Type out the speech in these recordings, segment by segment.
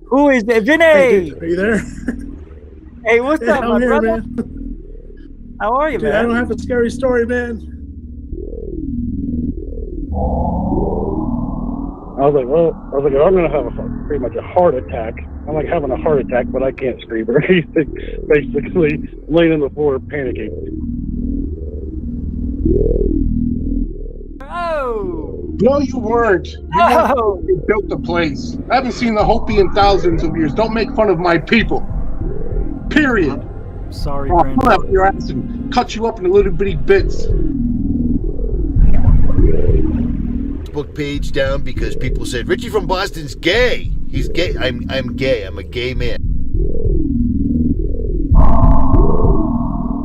Who is it? Hey, Vinny! dude, are you there? Hey, what's Yeah, up, I'm my here, brother? man. How are you, Dude, I don't man? have a scary story, man. I was like, I'm gonna have pretty much a heart attack. I'm like having a heart attack, but I can't scream or anything. Basically, laying on the floor, panicking. Oh! No, you weren't. You weren't. Oh! You built the place. I haven't seen the Hopi in thousands of years. Don't make fun of my people. Period. Sorry, I'll Brandon. pull out your ass and cut you up into little bitty bits. Facebook page down because people said Richie from Boston's gay. He's gay. I'm gay. I'm a gay man.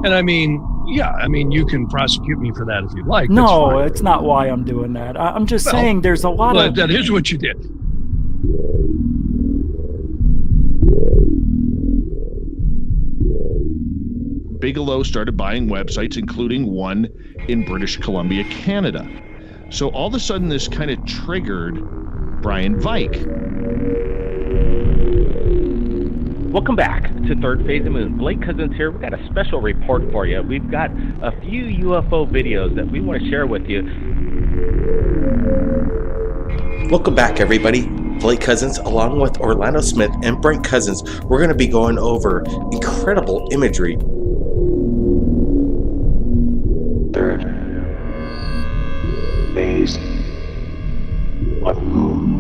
And I mean, yeah, I mean, you can prosecute me for that if you'd like. That's No, fine. it's not why I'm doing that. I'm just Well, saying there's a lot But of... that is what you did. Bigelow started buying websites, including one in British Columbia, Canada. So all of a sudden, this kind of triggered Brian Vike. Welcome back to Third Phase of Moon. Blake Cousins here. We've got a special report for you. We've got a few UFO videos that we want to share with you. Welcome back, everybody. Blake Cousins, along with Orlando Smith and Brent Cousins, we're going to be going over incredible imagery. Third phase of moon.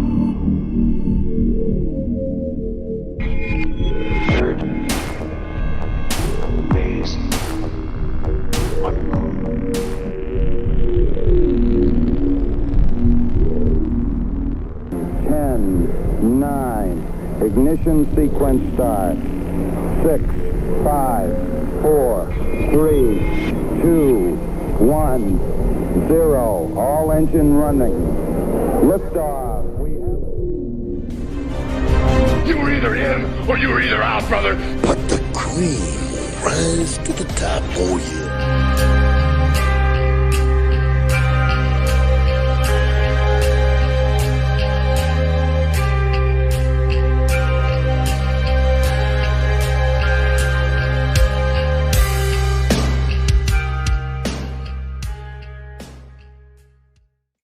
Third phase of moon. 10, 9, ignition sequence start. 6, 5, 4, 3, 2, 1, 0. All engine running. Liftoff. You were either in or you were either out, brother. But the cream will rise to the top. Oh yeah.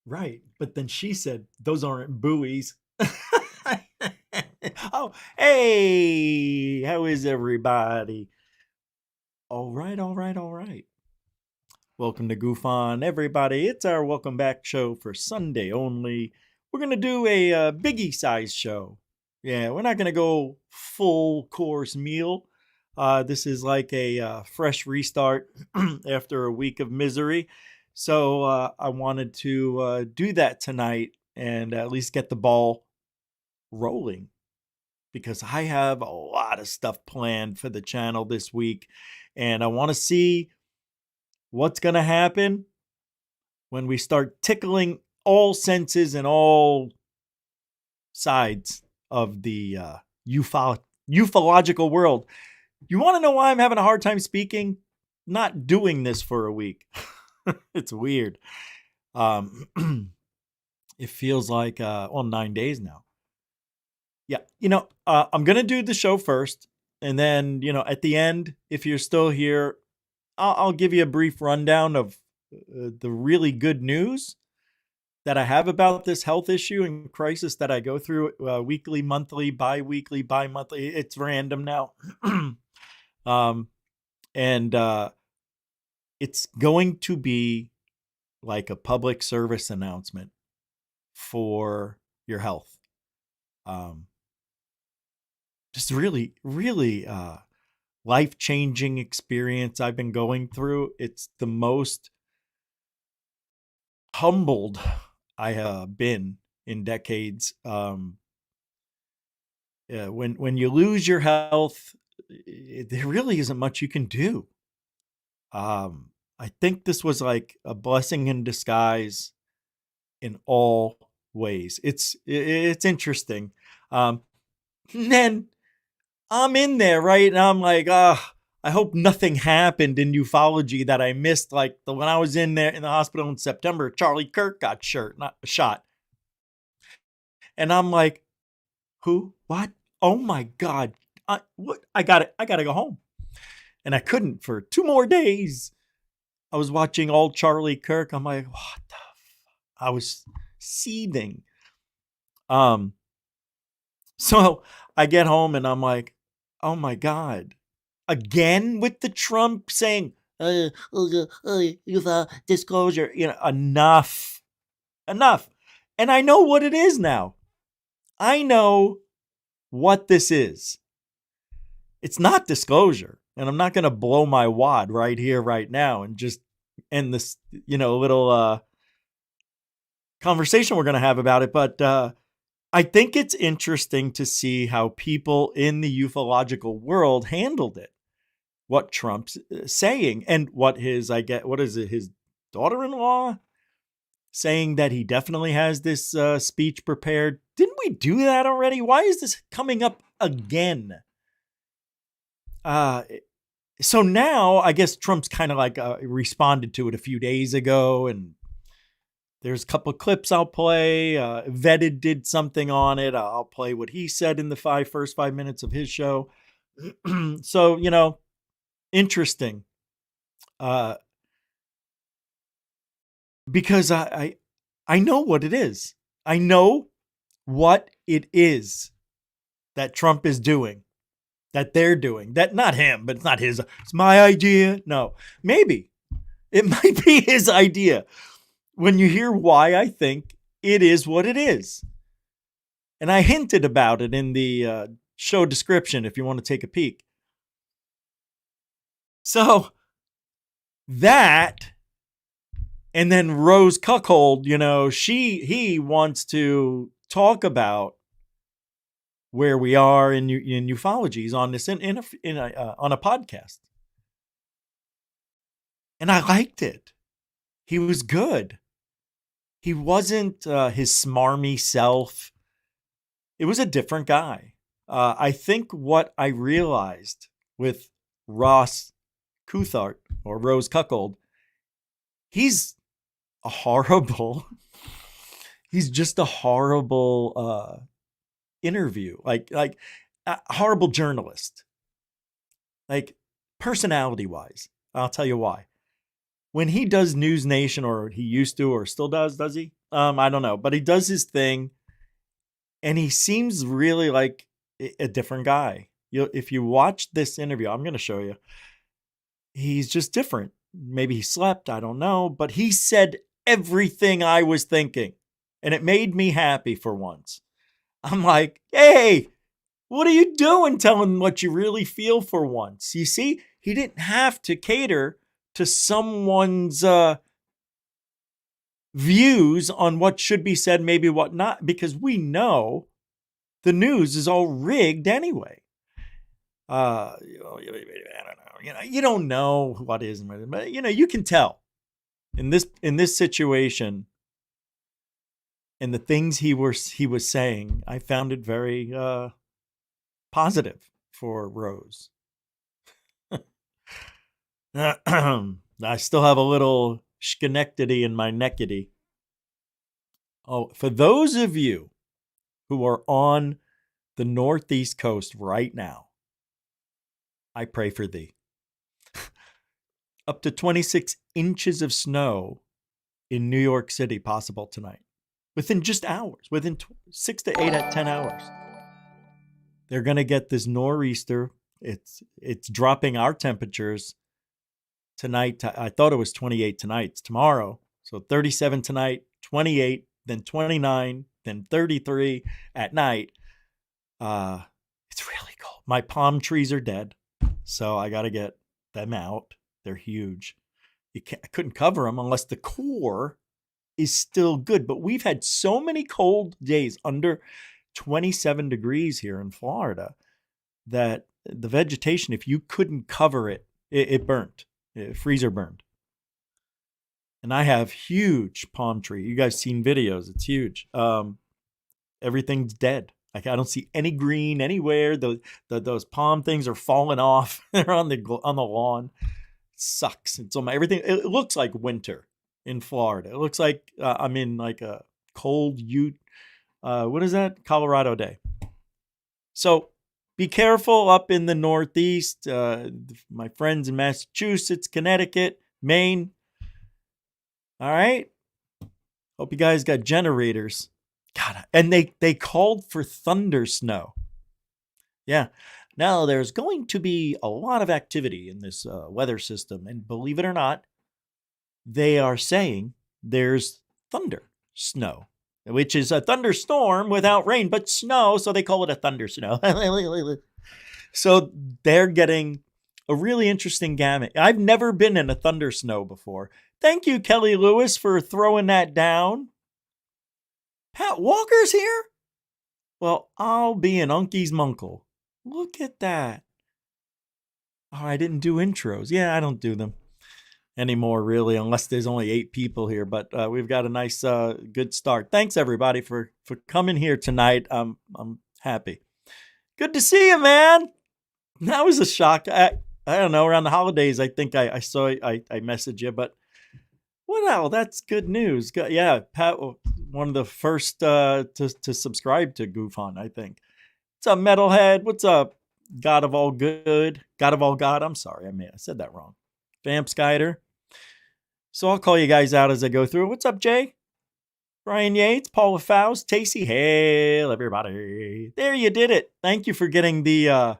Right, but then she said, those aren't buoys. Oh, hey, how is everybody? All right. Welcome to GUFON, everybody. It's our welcome back show for Sunday only. We're going to do a biggie size show. Yeah, we're not going to go full course meal. This is like a fresh restart after a week of misery. So I wanted to do that tonight and at least get the ball rolling, because I have a lot of stuff planned for the channel this week, and I want to see what's going to happen when we start tickling all senses and all sides of the ufological world. You want to know why I'm having a hard time speaking? Not doing this for a week. It's weird. It feels like 9 days now. Yeah, I'm going to do the show first, and then, at the end, if you're still here, I'll give you a brief rundown of the really good news that I have about this health issue and crisis that I go through weekly, monthly, bi-weekly, bi-monthly. It's random now. And it's going to be like a public service announcement for your health. Just really, really life-changing experience I've been going through. It's the most humbled I have been in decades. When you lose your health, there really isn't much you can do. I think this was like a blessing in disguise in all ways. It's interesting. Then I'm in there, right? And I'm like, I hope nothing happened in ufology that I missed. Like when I was in there in the hospital in September, Charlie Kirk got shot. And I'm like, who? What? Oh my God. What? I got to go home. And I couldn't for 2 more days. I was watching old Charlie Kirk. I'm like, what the I was seething. So I get home and I'm like, oh my God. Again with the Trump saying, disclosure, enough. And I know what it is now. I know what this is. It's not disclosure. And I'm not going to blow my wad right here, right now, and just end this, little conversation we're going to have about it. But I think it's interesting to see how people in the ufological world handled it. What Trump's saying and what his daughter-in-law saying that he definitely has this speech prepared. Didn't we do that already? Why is this coming up again? So now I guess Trump's kind of like responded to it a few days ago, and there's a couple of clips I'll play. Vetted did something on it. I'll play what he said in the first 5 minutes of his show. So, interesting. Because I know what it is. I know what it is that Trump is doing, that they're doing. That not him, but it's not his. It's my idea. No, maybe it might be his idea. When you hear why I think it is what it is. And I hinted about it in the show description if you want to take a peek. So that, and then Rose Cuckold, he wants to talk about where we are in ufologies on this on a podcast. And I liked it. He was good. He wasn't his smarmy self. It was a different guy. I think what I realized with Ross Cuthart or Rose Cuckold, he's just a horrible interview, like a horrible journalist, like personality wise. I'll tell you why. When he does News Nation, or he used to, or still does he? I don't know, but he does his thing, and he seems really like a different guy. If you watch this interview, I'm going to show you. He's just different. Maybe he slept, I don't know, but he said everything I was thinking, and it made me happy for once. I'm like, hey, what are you doing telling what you really feel for once? You see, he didn't have to cater to someone's views on what should be said, maybe what not, because we know the news is all rigged anyway. I don't know. You don't know what is, but you can tell in this situation, and the things he was saying. I found it very positive for Rose. I still have a little Schenectady in my neckity. Oh, for those of you who are on the Northeast coast right now, I pray for thee. Up to 26 inches of snow in New York City possible tonight. Within just hours, within 6 to 8 at 10 hours. They're going to get this nor'easter. It's dropping our temperatures tonight. I thought it was 28 tonight. It's tomorrow. So 37 tonight, 28, then 29, then 33 at night. It's really cold. My palm trees are dead, so I got to get them out. They're huge. I couldn't cover them unless the core is still good. But we've had so many cold days under 27 degrees here in Florida that the vegetation, if you couldn't cover it, it burnt. Freezer burned. And I have huge palm tree. You guys seen videos. It's huge. Everything's dead. Like I don't see any green anywhere. Those palm things are falling off. They're on the lawn. It sucks. It's on everything. It looks like winter in Florida. It looks like I'm in like a cold what is that? Colorado day. So be careful up in the Northeast. My friends in Massachusetts, Connecticut, Maine. All right. Hope you guys got generators. God, and they called for thunder snow. Yeah. Now there's going to be a lot of activity in this weather system. And believe it or not, they are saying there's thunder snow, which is a thunderstorm without rain, but snow. So they call it a thunder snow. So they're getting a really interesting gamut. I've never been in a thunder snow before. Thank you, Kelly Lewis, for throwing that down. Pat Walker's here? Well, I'll be an Unkie's Munkle. Look at that. Oh, I didn't do intros. Yeah, I don't do them anymore, really, unless there's only 8 people here. But we've got a nice, good start. Thanks, everybody, for coming here tonight. I'm happy. Good to see you, man. That was a shock. I don't know. Around the holidays, I think I saw I messaged you, but well, that's good news. Yeah, Pat, one of the first to subscribe to GUFON, I think. What's up, Metalhead? What's up, God of all good? God of all God? I'm sorry, I said that wrong. Vamp Skyder. So I'll call you guys out as I go through. What's up, Jay? Brian Yates, Paula Faust, Tacey Hale, everybody. There, you did it. Thank you for getting the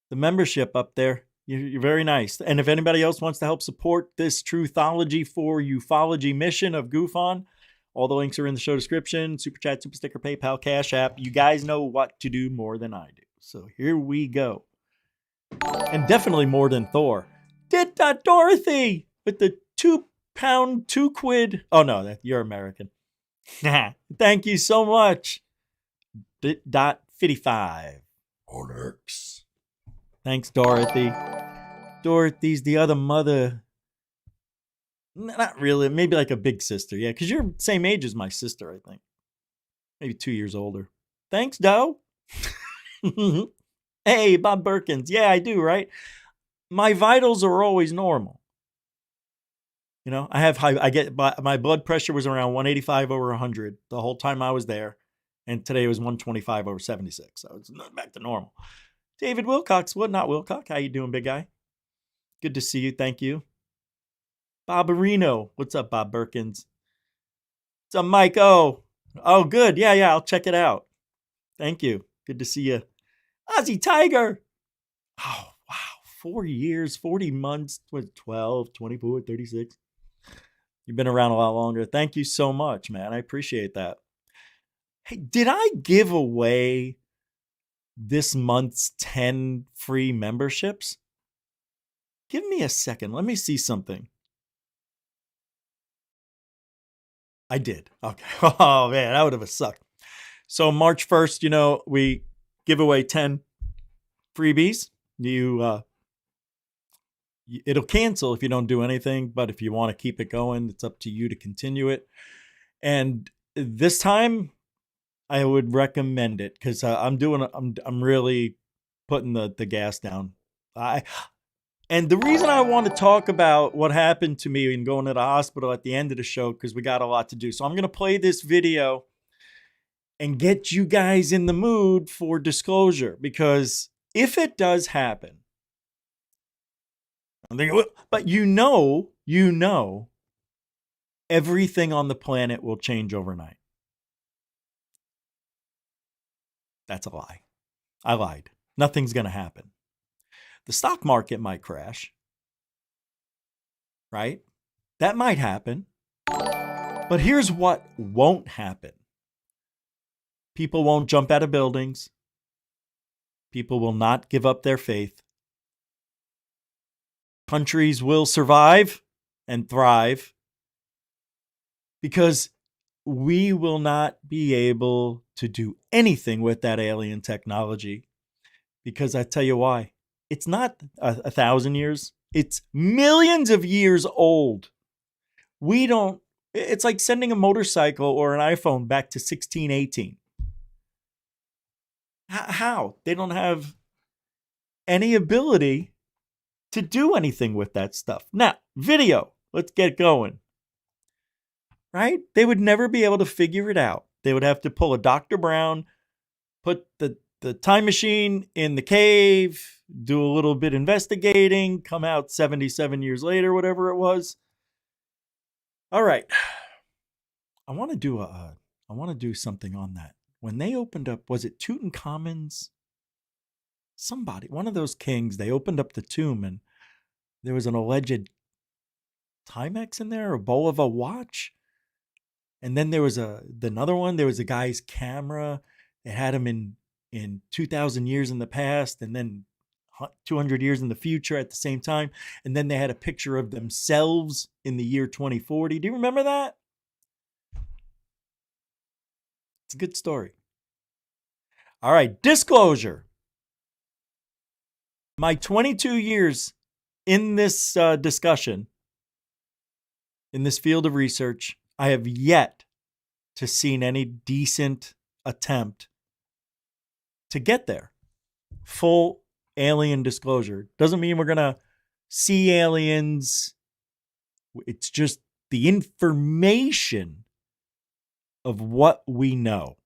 membership up there. You're very nice. And if anybody else wants to help support this Truthology for Ufology mission of GUFON, all the links are in the show description. Super Chat, Super Sticker, PayPal, Cash App. You guys know what to do more than I do. So here we go. And definitely more than Thor. Did Dorothy with the 2 pound, 2 quid. Oh, no, you're American. Thank you so much. .55. Onyx. Thanks, Dorothy. Dorothy's the other mother. Not really. Maybe like a big sister. Yeah, because you're the same age as my sister, I think. Maybe 2 years older. Thanks, Doe. Hey, Bob Birkins. Yeah, I do, right? My vitals are always normal. You know, my blood pressure was around 185 over 100 the whole time I was there. And today it was 125 over 76. So it's back to normal. David Wilcox, what not Wilcox? How you doing, big guy? Good to see you. Thank you. Bob Areno. What's up, Bob Birkins? What's up, Mike? Oh, good. Yeah, I'll check it out. Thank you. Good to see you. Ozzy Tiger. Oh, wow. 4 years, 40 months, 12, 24, 36. You've been around a lot longer. Thank you so much, man. I appreciate that. Hey, did I give away this month's 10 free memberships? Give me a second. Let me see something. I did. Okay. Oh, man, that would have sucked. So March 1st, we give away 10 freebies. It'll cancel if you don't do anything, but if you want to keep it going, it's up to you to continue it. And this time, I would recommend it because I'm really putting the gas down. And the reason I want to talk about what happened to me and going to the hospital at the end of the show, because we got a lot to do. So I'm going to play this video and get you guys in the mood for disclosure, because if it does happen, I'm thinking, but everything on the planet will change overnight. That's a lie. I lied. Nothing's going to happen. The stock market might crash, right? That might happen. But here's what won't happen. People won't jump out of buildings. People will not give up their faith. Countries will survive and thrive because we will not be able to do anything with that alien technology. Because I tell you why. It's not 1,000 years. It's millions of years old. It's like sending a motorcycle or an iPhone back to 1618. How? They don't have any ability to do anything with that stuff. Now, video. Let's get going. Right? They would never be able to figure it out. They would have to pull a Dr. Brown, put the time machine in the cave, do a little bit investigating, come out 77 years later, whatever it was. All right. I want to do something on that. When they opened up, was it Tutankhamun's? Somebody, one of those kings, they opened up the tomb and there was an alleged Timex in there, a Bulova watch. And then there was another one. There was a guy's camera. It had him in 2,000 years in the past and then 200 years in the future at the same time. And then they had a picture of themselves in the year 2040. Do you remember that? It's a good story. All right, disclosure. My 22 years in this discussion, in this field of research, I have yet to seen any decent attempt to get there. Full alien disclosure. Doesn't mean we're going to see aliens. It's just the information of what we know.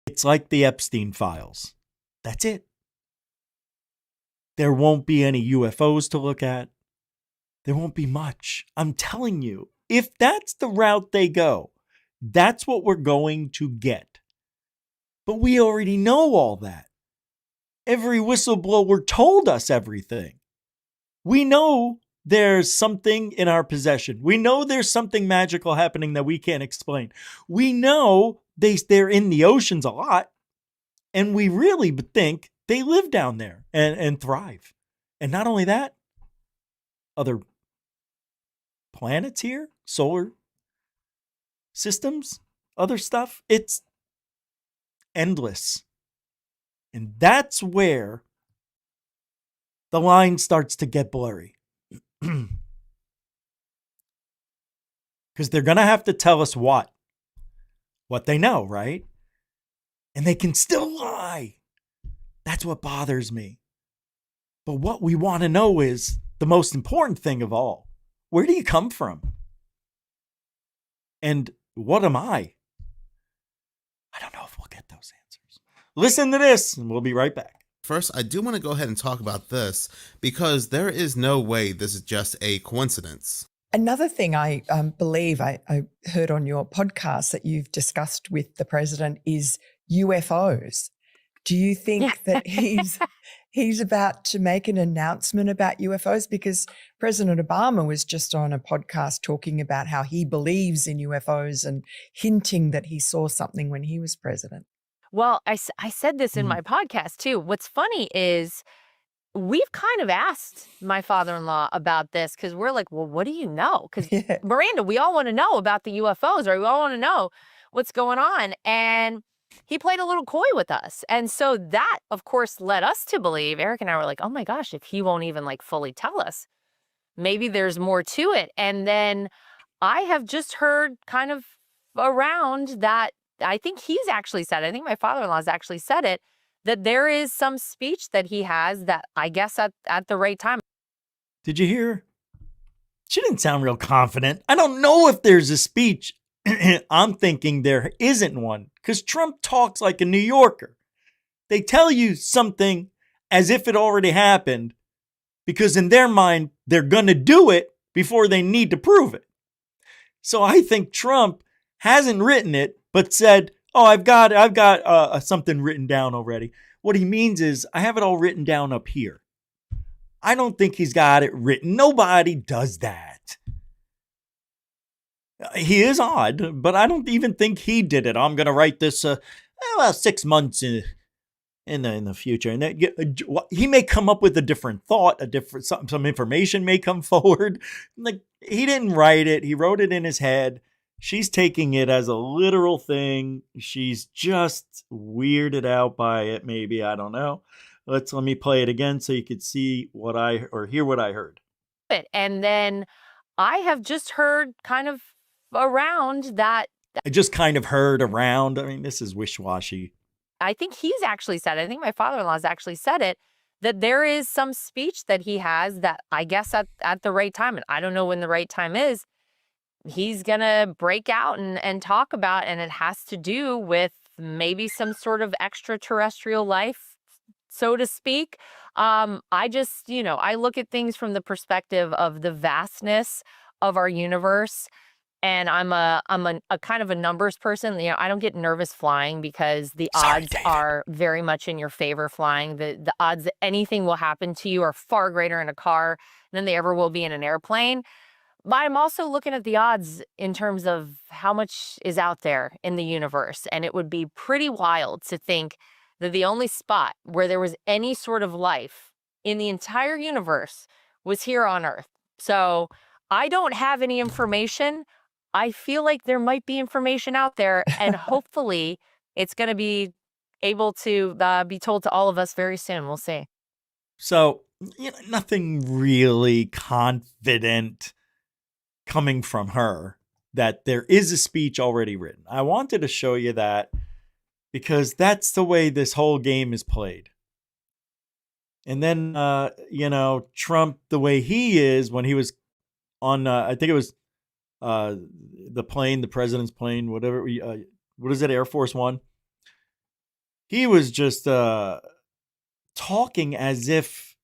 It's like the Epstein files. That's it. There won't be any UFOs to look at. There won't be much. I'm telling you, if that's the route they go, that's what we're going to get. But we already know all that. Every whistleblower told us everything. We know there's something in our possession. We know there's something magical happening that we can't explain. We know they're in the oceans a lot. And we really think they live down there and thrive. And not only that, other planets here, solar systems, other stuff. It's endless. And that's where the line starts to get blurry. Because they're going to have to tell us what they know, right? And they can still lie. That's what bothers me. But what we want to know is the most important thing of all. Where do you come from? And what am I? I don't know if we'll get those answers. Listen to this and we'll be right back. First, I do want to go ahead and talk about this because there is no way this is just a coincidence. Another thing I believe I heard on your podcast that you've discussed with the president is UFOs. Do you think that he's about to make an announcement about UFOs? Because President Obama was just on a podcast talking about how he believes in UFOs and hinting that he saw something when he was president. Well, I said this in my podcast too. What's funny is we've kind of asked my father-in-law about this because we're like, well, what do you know? Because Miranda, we all want to know about the UFOs, or we all want to know what's going on. And he played a little coy with us. And so that, of course, led us to believe, Eric and I were like, oh my gosh, if he won't even like fully tell us, maybe there's more to it. And then I have just heard kind of around that, I think he's actually said it, I think my father-in-law's actually said it, that there is some speech that he has that I guess at the right time. Did you hear? She didn't sound real confident. I don't know if there's a speech. I'm thinking there isn't one because Trump talks like a New Yorker. They tell you something as if it already happened because in their mind, they're going to do it before they need to prove it. So I think Trump hasn't written it, but said, oh, I've got something written down already. What he means is I have it all written down up here. I don't think he's got it written. Nobody does that. He is odd, but I don't even think he did it. I'm going to write this 6 months in the future. And he may come up with a different thought, some information may come forward. Like he didn't write it. He wrote it in his head. She's taking it as a literal thing. She's just weirded out by it. Maybe, I don't know. Let me play it again so you could see hear what I heard. And then I have just heard kind of around that I just kind of heard around. I mean, this is wish-washy. I think he's actually said it. I think my father-in-law's actually said it, that there is some speech that he has that I guess at the right time, and I don't know when the right time is, he's going to break out and talk about, and it has to do with maybe some sort of extraterrestrial life, so to speak. I just, I look at things from the perspective of the vastness of our universe. And I'm a kind of a numbers person. I don't get nervous flying because the odds are very much in your favor flying. The odds that anything will happen to you are far greater in a car than they ever will be in an airplane. But I'm also looking at the odds in terms of how much is out there in the universe. And it would be pretty wild to think that the only spot where there was any sort of life in the entire universe was here on Earth. So I don't have any information. I feel like there might be information out there, and hopefully it's going to be able to be told to all of us very soon. We'll see. So, nothing really confident coming from her that there is a speech already written. I wanted to show you that because that's the way this whole game is played. And then, Trump, the way he is when he was on, I think it was the plane, the president's plane, whatever. What is it? Air Force One. He was just talking as if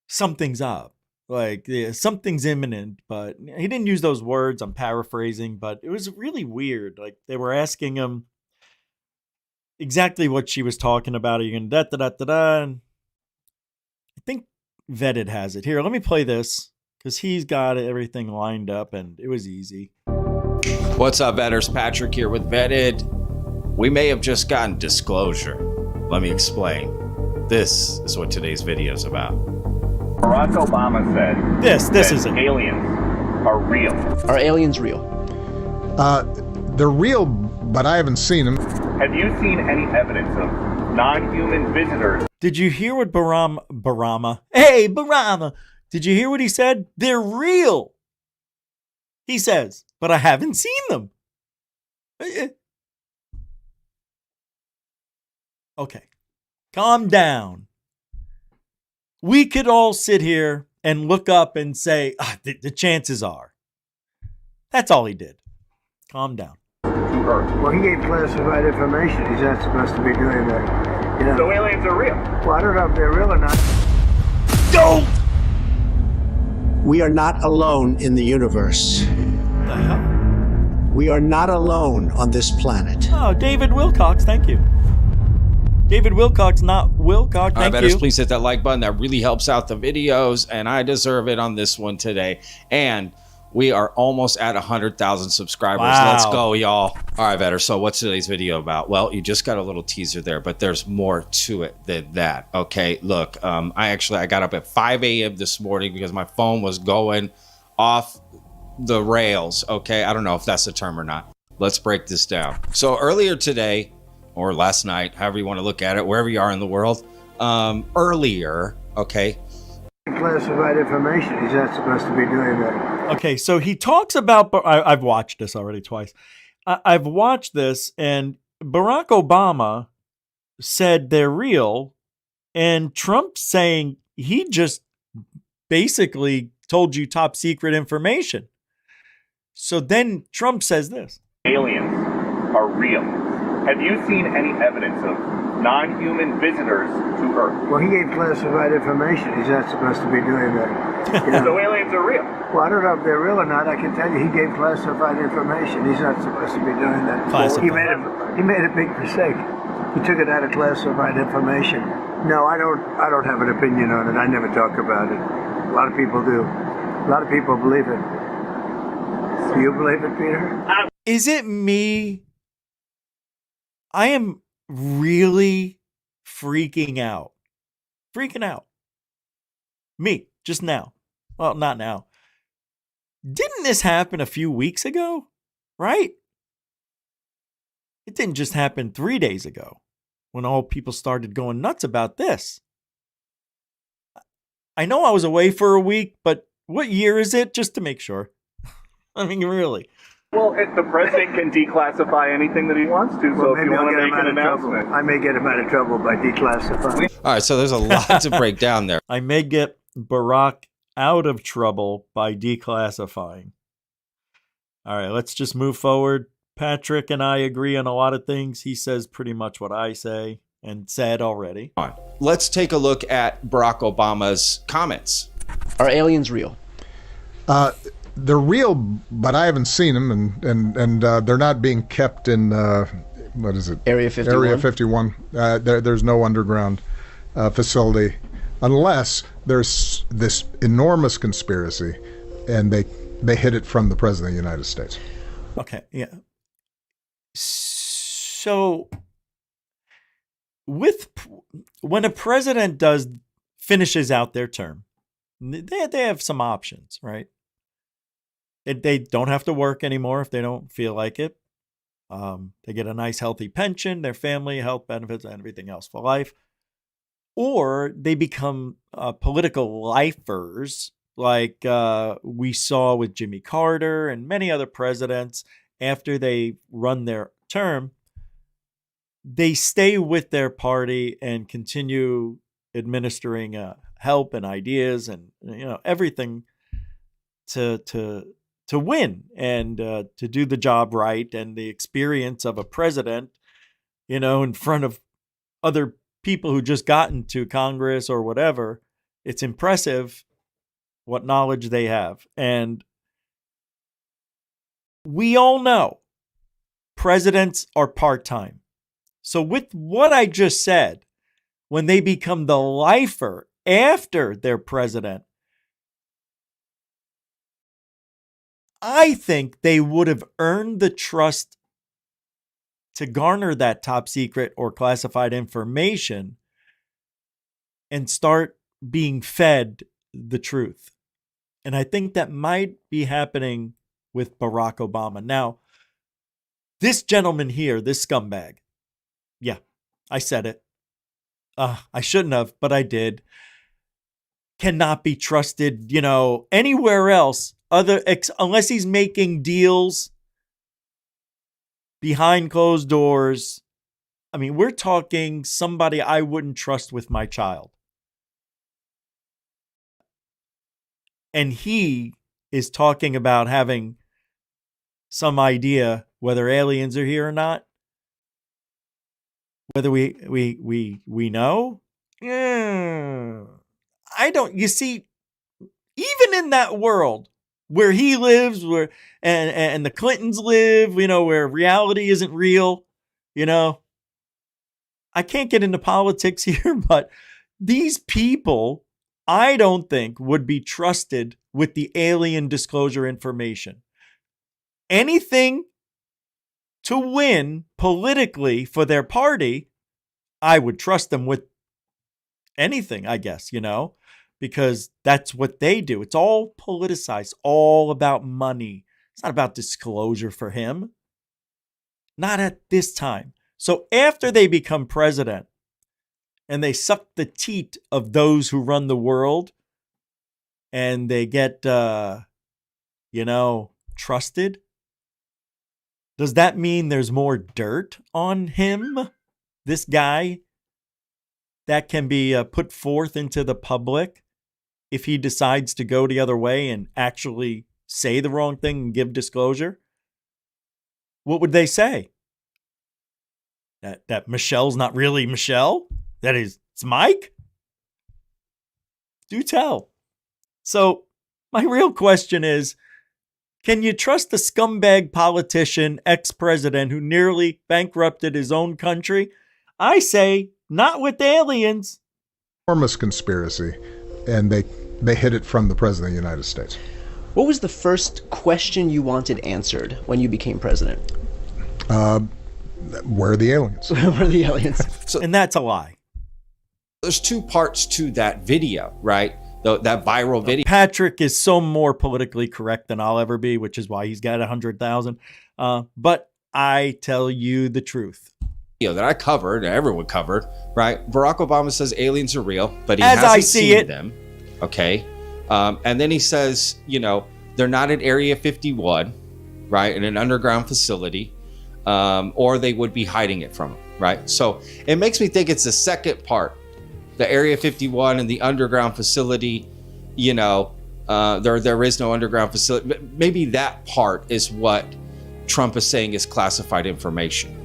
something's up, like something's imminent. But he didn't use those words. I'm paraphrasing, but it was really weird. Like they were asking him exactly what she was talking about. Are you gonna da da da da da? And I think Vetted has it here. Let me play this, because he's got everything lined up, and it was easy. What's up, Vetters? Patrick here with Vetted. We may have just gotten disclosure. Let me explain. This is what today's video is about. Barack Obama said this is it. Aliens are real. Are aliens real? They're real, but I haven't seen them. Have you seen any evidence of non-human visitors? Did you hear what Barama? Hey, Barama! Did you hear what he said? They're real. He says, but I haven't seen them. Okay, calm down. We could all sit here and look up and say, the chances are. That's all he did. Calm down. Well, he gave classified information. He's not supposed to be doing that. So aliens are real. Well, I don't know if they're real or not. Don't! We are not alone in the universe. The hell? We are not alone on this planet. Oh, David Wilcox, thank you. David Wilcox, not Wilcox, thank you. Please hit that like button. That really helps out the videos, and I deserve it on this one today. And we are almost at 100,000 subscribers. Wow. Let's go, y'all. All right, Vetter. So what's today's video about? Well, you just got a little teaser there, but there's more to it than that. Okay, look, I got up at 5 a.m. this morning because my phone was going off the rails. Okay, I don't know if that's the term or not. Let's break this down. So earlier today, or last night, however you want to look at it, wherever you are in the world, earlier, okay. Classified information. He's not supposed to be doing that. Okay, so he talks about, I've watched this already twice. I've watched this, and Barack Obama said they're real, and Trump saying he just basically told you top secret information. So then Trump says this. Aliens are real. Have you seen any evidence of non-human visitors to Earth? Well, he gave classified information. He's not supposed to be doing that. So aliens are real. Well, I don't know if they're real or not. I can tell you he gave classified information. He's not supposed to be doing that. Classified. He made a big mistake. He took it out of classified information. No, I don't have an opinion on it. I never talk about it. A lot of people do. A lot of people believe it. Do you believe it, Peter? Is it me? I am really freaking out. Freaking out. Me, just now. Well, not now. Didn't this happen a few weeks ago? Right? It didn't just happen 3 days ago when all people started going nuts about this. I know I was away for a week, but what year is it? Just to make sure. I mean, really. Well, the president can declassify anything that he wants to, so if you want to make an announcement. I may get him out of trouble by declassifying. All right, so there's a lot to break down there. I may get Barack out of trouble by declassifying. All right, let's just move forward. Patrick and I agree on a lot of things. He says pretty much what I say and said already. Let's take a look at Barack Obama's comments. Are aliens real? They're real, but I haven't seen them, and they're not being kept in what is it? Area 51. Area 51. There's no underground facility, unless there's this enormous conspiracy, and they hid it from the president of the United States. Okay, yeah. So, when a president finishes out their term, they have some options, right? They don't have to work anymore if they don't feel like it. They get a nice, healthy pension, their family, health benefits, and everything else for life. Or they become political lifers, like we saw with Jimmy Carter and many other presidents. After they run their term, they stay with their party and continue administering help and ideas and everything to win and to do the job right. And the experience of a president, in front of other people who just got into Congress or whatever, it's impressive what knowledge they have. And we all know presidents are part-time. So with what I just said, when they become the lifer after they're president, I think they would have earned the trust to garner that top secret or classified information and start being fed the truth. And I think that might be happening with Barack Obama. Now, this gentleman here, this scumbag, yeah, I said it. I shouldn't have, but I did. Cannot be trusted, anywhere else unless he's making deals behind closed doors. I mean, we're talking somebody I wouldn't trust with my child. And he is talking about having some idea whether aliens are here or not. Whether we know? I don't. You see, even in that world where he lives, where and the Clintons live, where reality isn't real, I can't get into politics here, but these people, I don't think, would be trusted with the alien disclosure information. Anything to win politically for their party, I would trust them with anything, I guess, because that's what they do. It's all politicized, all about money. It's not about disclosure for him. Not at this time. So after they become president and they suck the teat of those who run the world and they get, trusted, does that mean there's more dirt on him, this guy, that can be put forth into the public if he decides to go the other way and actually say the wrong thing and give disclosure? What would they say? That Michelle's not really Michelle? That it's Mike? Do tell. So my real question is, can you trust the scumbag politician, ex-president who nearly bankrupted his own country? I say, not with aliens. Enormous conspiracy, and they hid it from the president of the United States. What was the first question you wanted answered when you became president? Where are the aliens? Where are the aliens? And that's a lie. There's two parts to that video, right? That viral video. Patrick is so more politically correct than I'll ever be, which is why he's got 100,000. But I tell you the truth. That I covered, everyone covered, right? Barack Obama says aliens are real, but he As hasn't I see seen it. them. Okay. And then he says, they're not at Area 51. right, in an underground facility, or they would be hiding it from him, right? So it makes me think it's the second part, the Area 51 and the underground facility. You know, there is no underground facility. Maybe that part is what Trump is saying is classified information,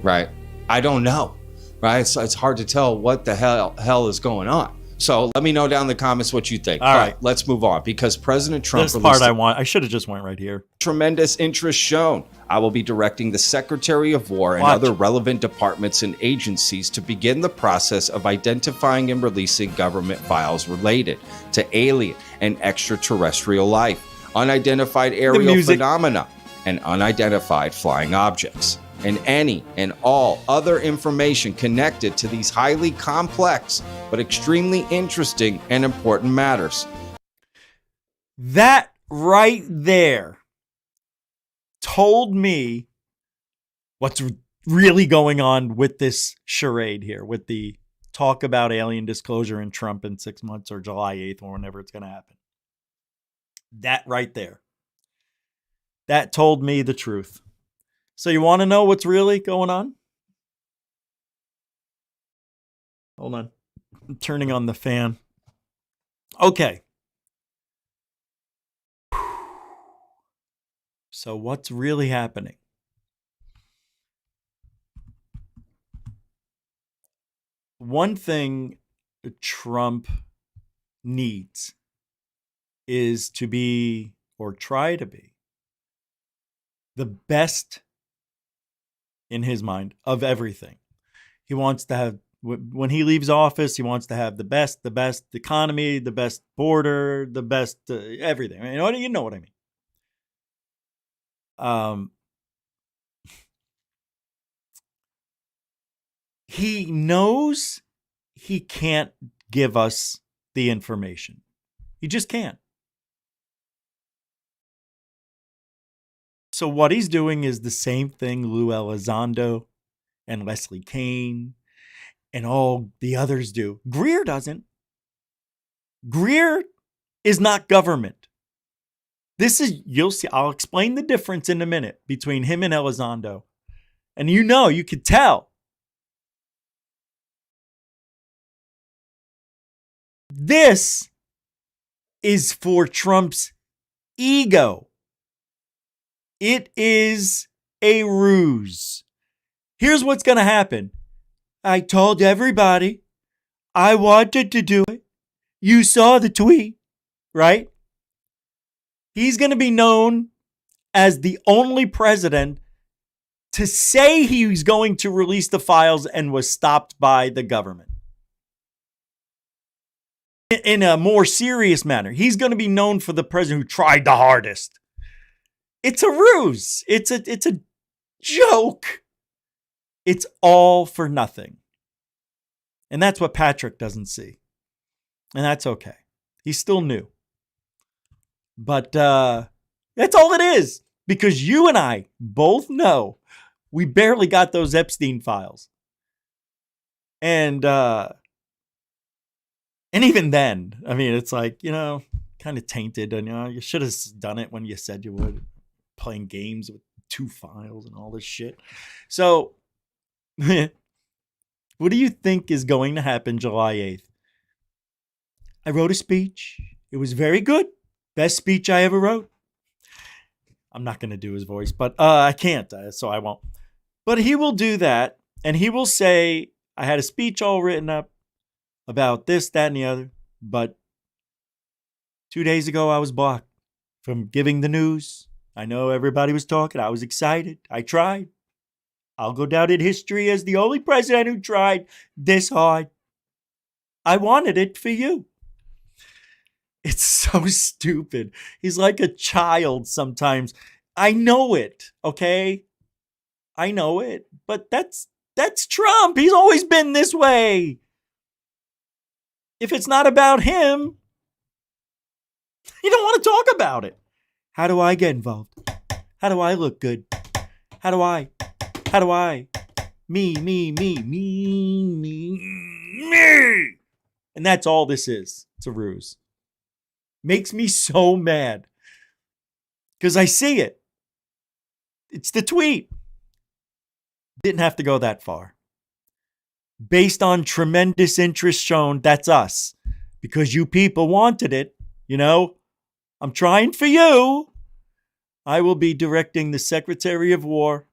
right? I don't know, right? So it's hard to tell what the hell is going on. So let me know down in the comments what you think. All right. Let's move on, because President Trump This part I should have just went right here. Tremendous interest shown. I will be directing the Secretary of War and other relevant departments and agencies to begin the process of identifying and releasing government files related to alien and extraterrestrial life, unidentified aerial phenomena, and unidentified flying objects, and any and all other information connected to these highly complex but extremely interesting and important matters. That right there told me what's really going on with this charade here, with the talk about alien disclosure in Trump in 6 months or July 8th or whenever it's going to happen. That right there. That told me the truth. So you want to know what's really going on? Hold on. I'm turning on the fan. Okay. So what's really happening? One thing Trump needs is to be, or try to be, the best in his mind of everything. He wants to have, when he leaves office, he wants to have the best economy, the best border, the best everything. You know what I mean? He knows he can't give us the information. He just can't. So what he's doing is the same thing Lou Elizondo and Leslie Kean and all the others do. Greer doesn't. Greer is not government. You'll see, I'll explain the difference in a minute between him and Elizondo. And you could tell. This is for Trump's ego. It is a ruse. Here's what's going to happen. I told everybody I wanted to do it. You saw the tweet, right? He's going to be known as the only president to say he was going to release the files and was stopped by the government. In a more serious manner, he's going to be known for the president who tried the hardest. It's a ruse. It's a joke. It's all for nothing. And that's what Patrick doesn't see. And that's okay. He's still new. But that's all it is. Because you and I both know we barely got those Epstein files. And even then, I mean, it's like, kind of tainted. And you should have done it when you said you would. Playing games with 2 files and all this shit. So, what do you think is going to happen July 8th? I wrote a speech. It was very good. Best speech I ever wrote. I'm not going to do his voice, but I can't, so I won't. But he will do that, and he will say, I had a speech all written up about this, that, and the other, but 2 days ago I was blocked from giving the news. I know everybody was talking. I was excited. I tried. I'll go down in history as the only president who tried this hard. I wanted it for you. It's so stupid. He's like a child sometimes. I know it, okay? I know it. But that's Trump. He's always been this way. If it's not about him, you don't want to talk about it. How do I get involved? How do I look good? How do I? Me. And that's all this is. It's a ruse. Makes me so mad. Because I see it. It's the tweet. Didn't have to go that far. Based on tremendous interest shown, that's us. Because you people wanted it, you know. I'm trying for you. I will be directing the Secretary of War,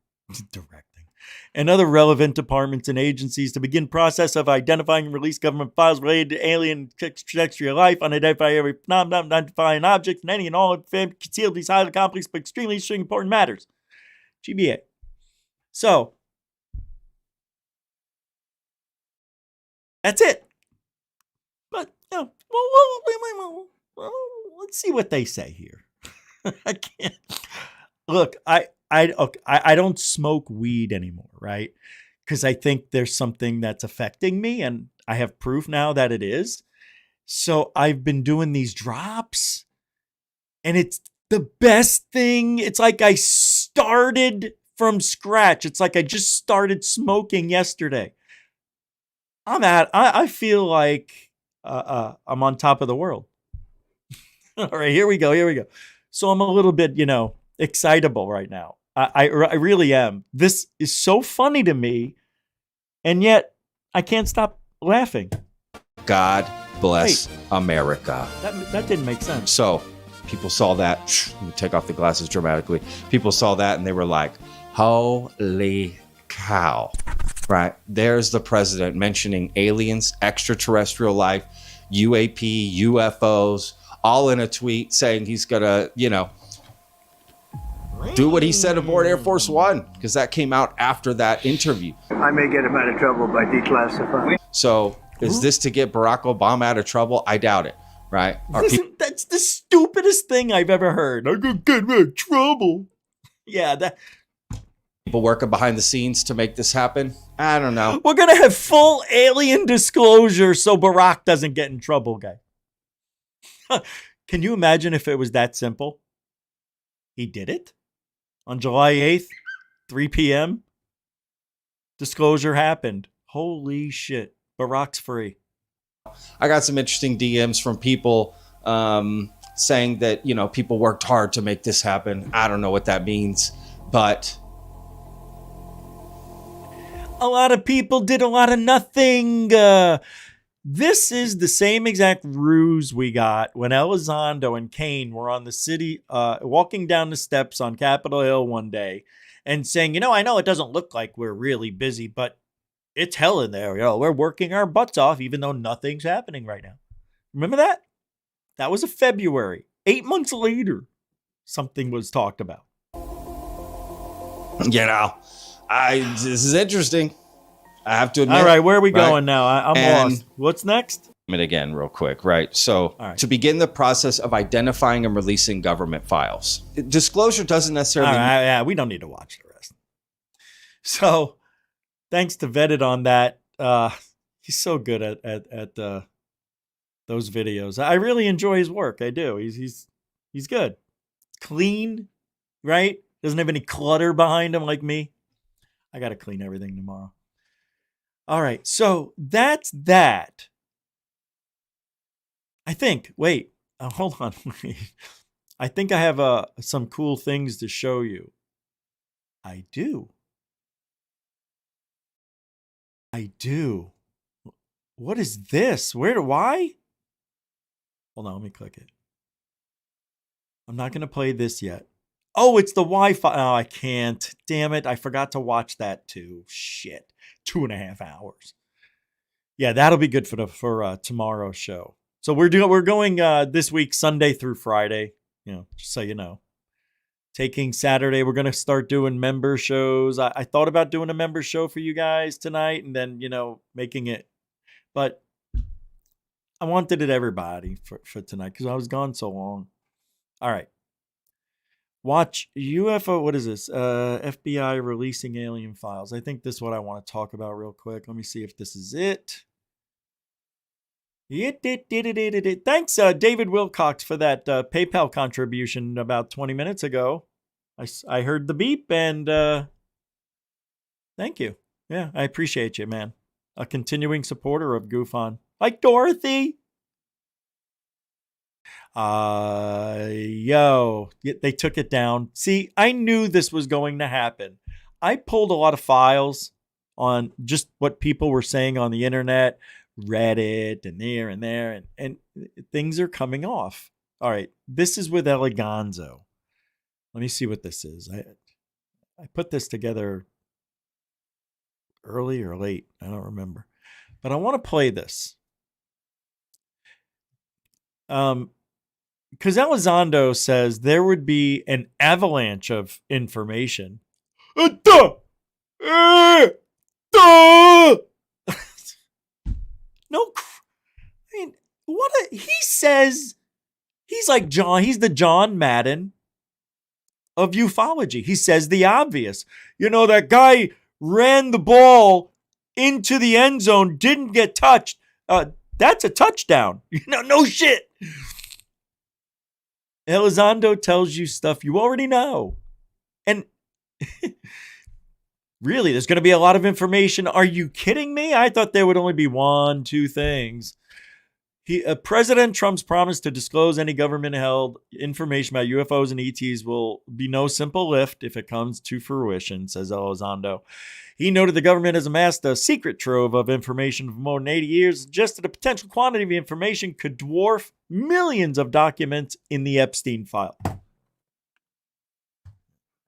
and other relevant departments and agencies to begin process of identifying and release government files related to alien extraterrestrial life, unidentified every non-identifying objects, and any and all concealed these highly complex but extremely important matters. GBA. So, that's it. But, you know, well, let's see what they say here. I can't. Look, I don't smoke weed anymore, right? Because I think there's something that's affecting me, and I have proof now that it is. So I've been doing these drops, and it's the best thing. It's like I started from scratch. It's like I just started smoking yesterday. I feel like I'm on top of the world. All right, here we go. So I'm a little bit, excitable right now. I really am. This is so funny to me, and yet I can't stop laughing. God bless America. That didn't make sense. So people saw that. Let me take off the glasses dramatically. People saw that and they were like, holy cow. Right? There's the president mentioning aliens, extraterrestrial life, UAP, UFOs, all in a tweet saying he's going to, do what he said aboard Air Force One, because that came out after that interview. I may get him out of trouble by declassifying. So is this to get Barack Obama out of trouble? I doubt it, right? That's the stupidest thing I've ever heard. I'm going to get him out of trouble. Yeah, that... People working behind the scenes to make this happen? I don't know. We're going to have full alien disclosure so Barack doesn't get in trouble, guy. Can you imagine if it was that simple? He did it on July 8th, 3 p.m. Disclosure happened. Holy shit. Barack's free. I got some interesting DMs from people saying that, people worked hard to make this happen. I don't know what that means, but... A lot of people did a lot of nothing. This is the same exact ruse we got when Elizondo and Kane were on the city, walking down the steps on Capitol Hill one day and saying, I know it doesn't look like we're really busy, but it's hell in there. We're working our butts off even though nothing's happening right now. Remember that? That was a February. 8 months later, something was talked about. This is interesting. I have to admit. All right, where are we going now? I'm lost. What's next? Again, real quick, right? So to begin the process of identifying and releasing government files. Disclosure doesn't necessarily... Yeah, we don't need to watch the rest. So thanks to Vetted on that. He's so good at those videos. I really enjoy his work. I do. He's good. Clean, right? Doesn't have any clutter behind him like me. I got to clean everything tomorrow. All right, so that's that. I think, wait, hold on. I think I have some cool things to show you. I do. What is this? Why? Hold on, let me click it. I'm not going to play this yet. Oh, it's the Wi-Fi. Oh, I can't. Damn it. I forgot to watch that too. Shit. 2.5 hours. Yeah, that'll be good for tomorrow's show. So we're going this week, Sunday through Friday, just so you know. Taking Saturday, we're going to start doing member shows. I thought about doing a member show for you guys tonight and then, making it. But I wanted it everybody for tonight because I was gone so long. All right. Watch UFO. What is this? FBI releasing alien files. I think this is what I want to talk about real quick. Let me see if this is it. Thanks, David Wilcox, for that PayPal contribution about 20 minutes ago. I heard the beep and thank you. Yeah, I appreciate you, man. A continuing supporter of GUFON. Like Dorothy. They took it down. See, I knew this was going to happen. I pulled a lot of files on just what people were saying on the internet, Reddit, and there, and things are coming off. All right, this is with Eleganzo. Let me see what this is. I put this together early or late. I don't remember. But I want to play this. Because Elizondo says there would be an avalanche of information. No, I mean, he says he's like John. He's the John Madden of ufology. He says the obvious. That guy ran the ball into the end zone, didn't get touched. That's a touchdown. No shit. Elizondo tells you stuff you already know. And really, there's going to be a lot of information. Are you kidding me? I thought there would only be 1, 2 things. President Trump's promise to disclose any government-held information about UFOs and ETs will be no simple lift if it comes to fruition, says Elizondo. He noted the government has amassed a secret trove of information for more than 80 years, suggested a potential quantity of information could dwarf millions of documents in the Epstein file.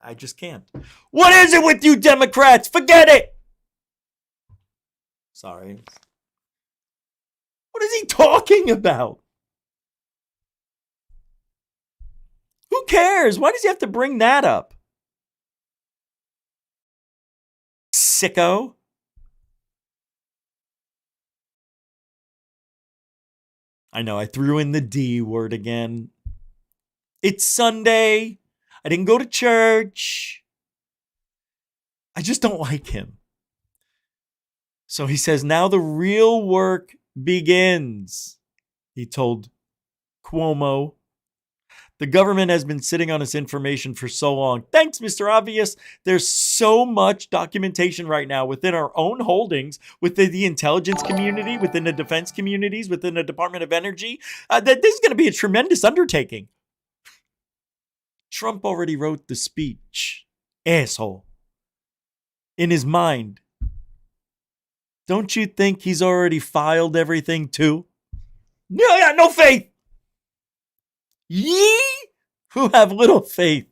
I just can't. What is it with you Democrats? Forget it! Sorry. What is he talking about? Who cares? Why does he have to bring that up? Sicko. I know, I threw in the D word again. It's Sunday. I didn't go to church. I just don't like him. So he says, now the real work begins. He told Cuomo. The government has been sitting on this information for so long. Thanks, Mr. Obvious. There's so much documentation right now within our own holdings, within the intelligence community, within the defense communities, within the Department of Energy, that this is going to be a tremendous undertaking. Trump already wrote the speech. Asshole. In his mind. Don't you think he's already filed everything too? Yeah, no faith. Ye who have little faith.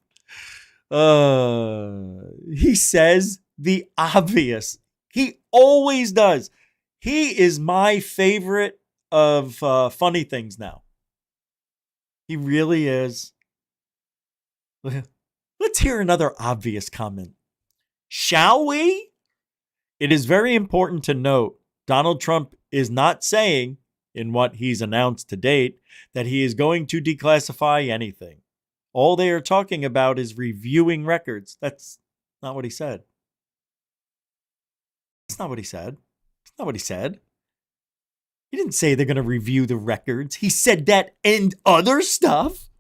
He says the obvious. He always does. He is my favorite of funny things now. He really is. Let's hear another obvious comment. Shall we? It is very important to note Donald Trump is not saying, in what he's announced to date, that he is going to declassify anything. All they are talking about is reviewing records. That's not what he said. That's not what he said. That's not what he said. He didn't say they're going to review the records. He said that and other stuff.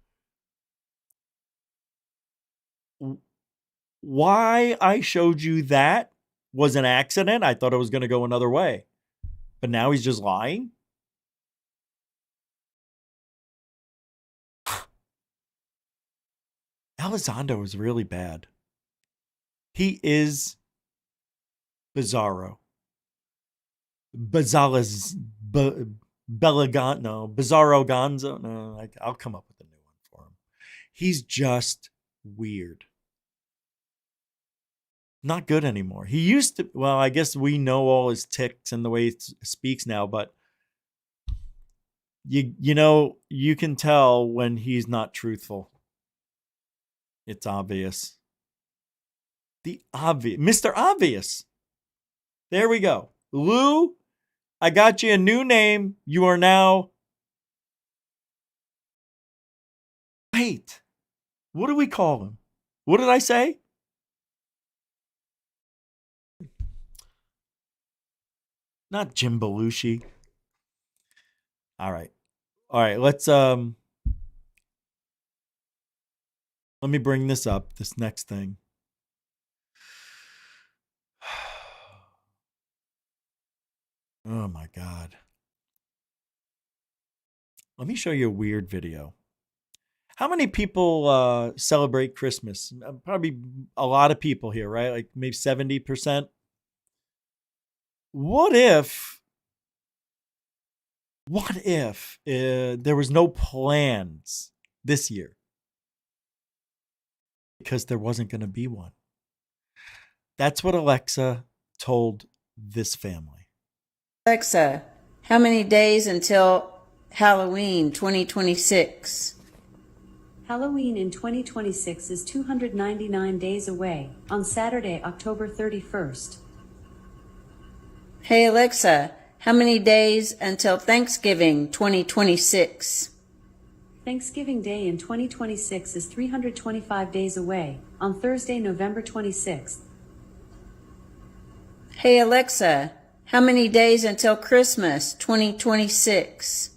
Why I showed you that was an accident. I thought it was going to go another way. But now he's just lying? Elizondo is really bad. He is bizarro. Bizarro Gonzo. No, I'll come up with a new one for him. He's just weird. Not good anymore. He used to, well, I guess we know all his tics and the way he speaks now, but you know, you can tell when he's not truthful. It's obvious. The obvious. Mr. Obvious. There we go. Lou, I got you a new name. You are now... Wait. What do we call him? What did I say? Not Jim Belushi. All right. Let's let me bring this up, this next thing. Oh my God. Let me show you a weird video. How many people celebrate Christmas? Probably a lot of people here, right? Like maybe 70%. What if there was no plans this year? Because there wasn't going to be one. That's what Alexa told this family. Alexa, how many days until Halloween 2026? Halloween in 2026 is 299 days away, on Saturday, October 31st. Hey Alexa, how many days until Thanksgiving 2026? Thanksgiving Day in 2026 is 325 days away, on Thursday, November 26th. Hey Alexa, how many days until Christmas 2026?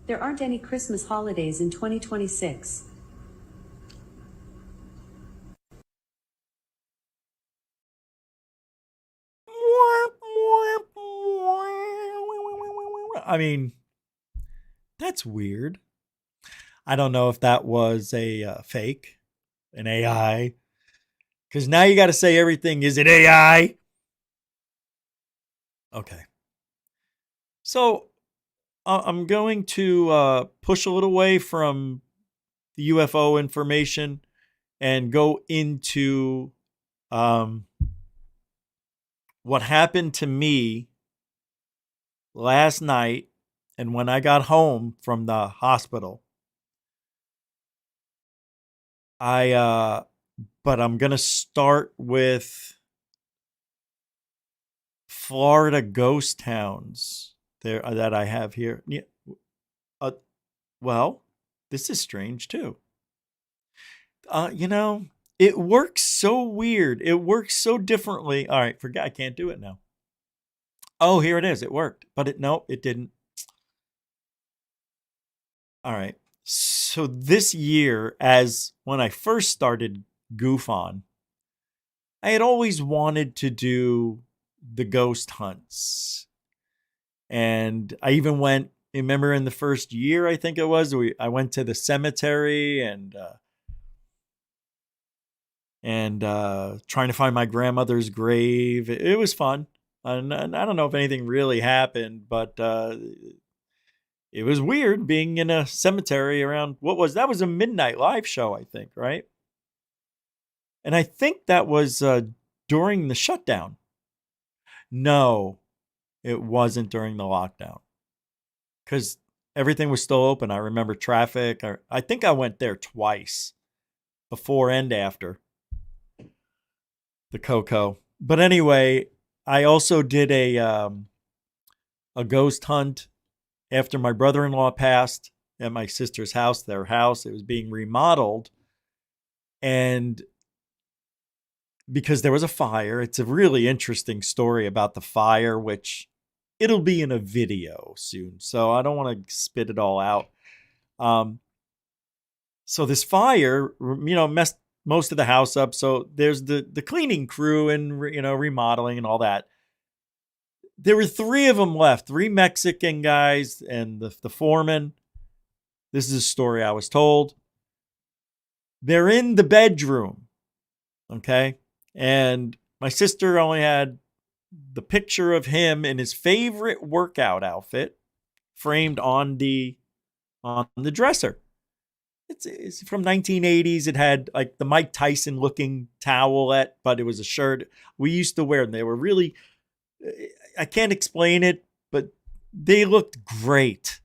There aren't any Christmas holidays in 2026. I mean, that's weird. I don't know if that was a fake, an AI, because now you got to say everything. Is it AI? Okay. So I'm going to push a little away from the UFO information and go into what happened to me last night and when I got home from the hospital. But I'm going to start with Florida ghost towns there that I have here. Yeah. Well, this is strange too. It works so weird. It works so differently. All right, forget I can't do it now. Oh, here it is. It worked, but it didn't. All right. So this year, as when I first started GUFON, I had always wanted to do the ghost hunts. And I even went, remember in the first year, I think it was, I went to the cemetery and trying to find my grandmother's grave. It was fun. And I don't know if anything really happened, but it was weird being in a cemetery around, that was a midnight live show, I think, right? And I think that was during the shutdown. No, it wasn't during the lockdown. Because everything was still open. I remember traffic. I think I went there twice, before and after the Coco. But anyway, I also did a ghost hunt after my brother-in-law passed at my sister's house, their house. It was being remodeled. And because there was a fire, it's a really interesting story about the fire, which it'll be in a video soon. So I don't want to spit it all out. So this fire, messed most of the house up. So there's the cleaning crew and, remodeling and all that. There were 3 of them left, 3 Mexican guys and the foreman. This is a story I was told. They're in the bedroom. Okay. And my sister only had the picture of him in his favorite workout outfit framed on the dresser. It's from 1980s. It had like the Mike Tyson looking towelette, but it was a shirt we used to wear. And they were really, I can't explain it, but they looked great.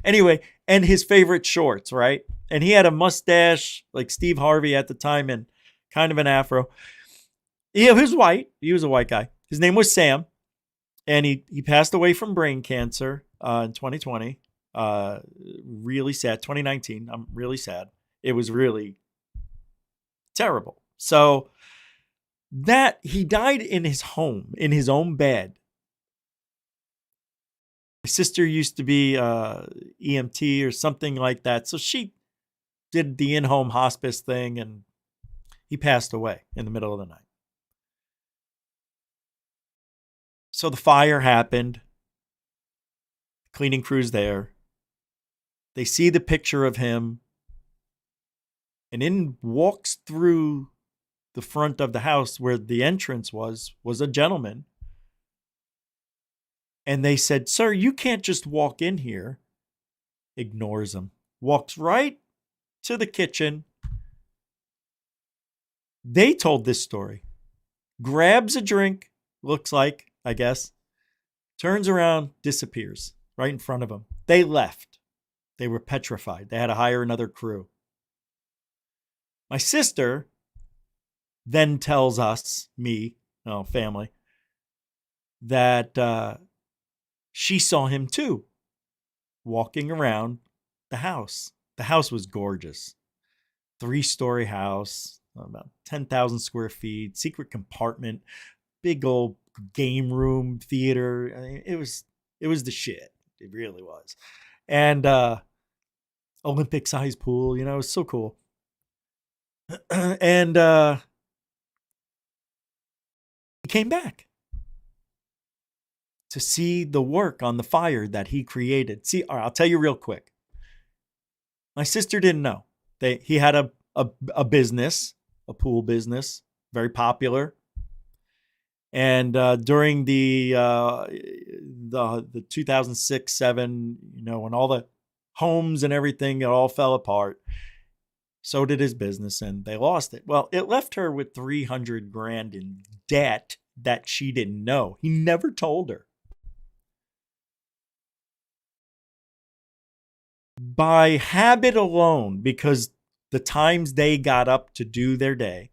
Anyway, and his favorite shorts, right? And he had a mustache like Steve Harvey at the time and kind of an afro. Yeah, he was white. He was a white guy. His name was Sam. And he passed away from brain cancer in 2020. Really sad. 2019. I'm really sad. It was really terrible. So that he died in his home, in his own bed. My sister used to be EMT or something like that. So she did the in-home hospice thing and he passed away in the middle of the night. So the fire happened. Cleaning crew's there. They see the picture of him and in walks through the front of the house where the entrance was a gentleman. And they said, "Sir, you can't just walk in here." Ignores him. Walks right to the kitchen. They told this story. Grabs a drink, looks like, I guess. Turns around, disappears right in front of them. They left. They were petrified. They had to hire another crew. My sister then tells us, family, that she saw him too, walking around the house. The house was gorgeous. 3-story house, about 10,000 square feet, secret compartment, big old game room, theater. I mean, it was the shit. It really was. And Olympic size pool, it was so cool. And he came back to see the work on the fire that he created. See, all right, I'll tell you real quick. My sister didn't know. He had a business, a pool business, very popular. And during the 2006-07, when all the homes and everything, it all fell apart, so did his business, and they lost it. Well, it left her with $300,000 in debt that she didn't know. He never told her. By habit alone, because the times they got up to do their day,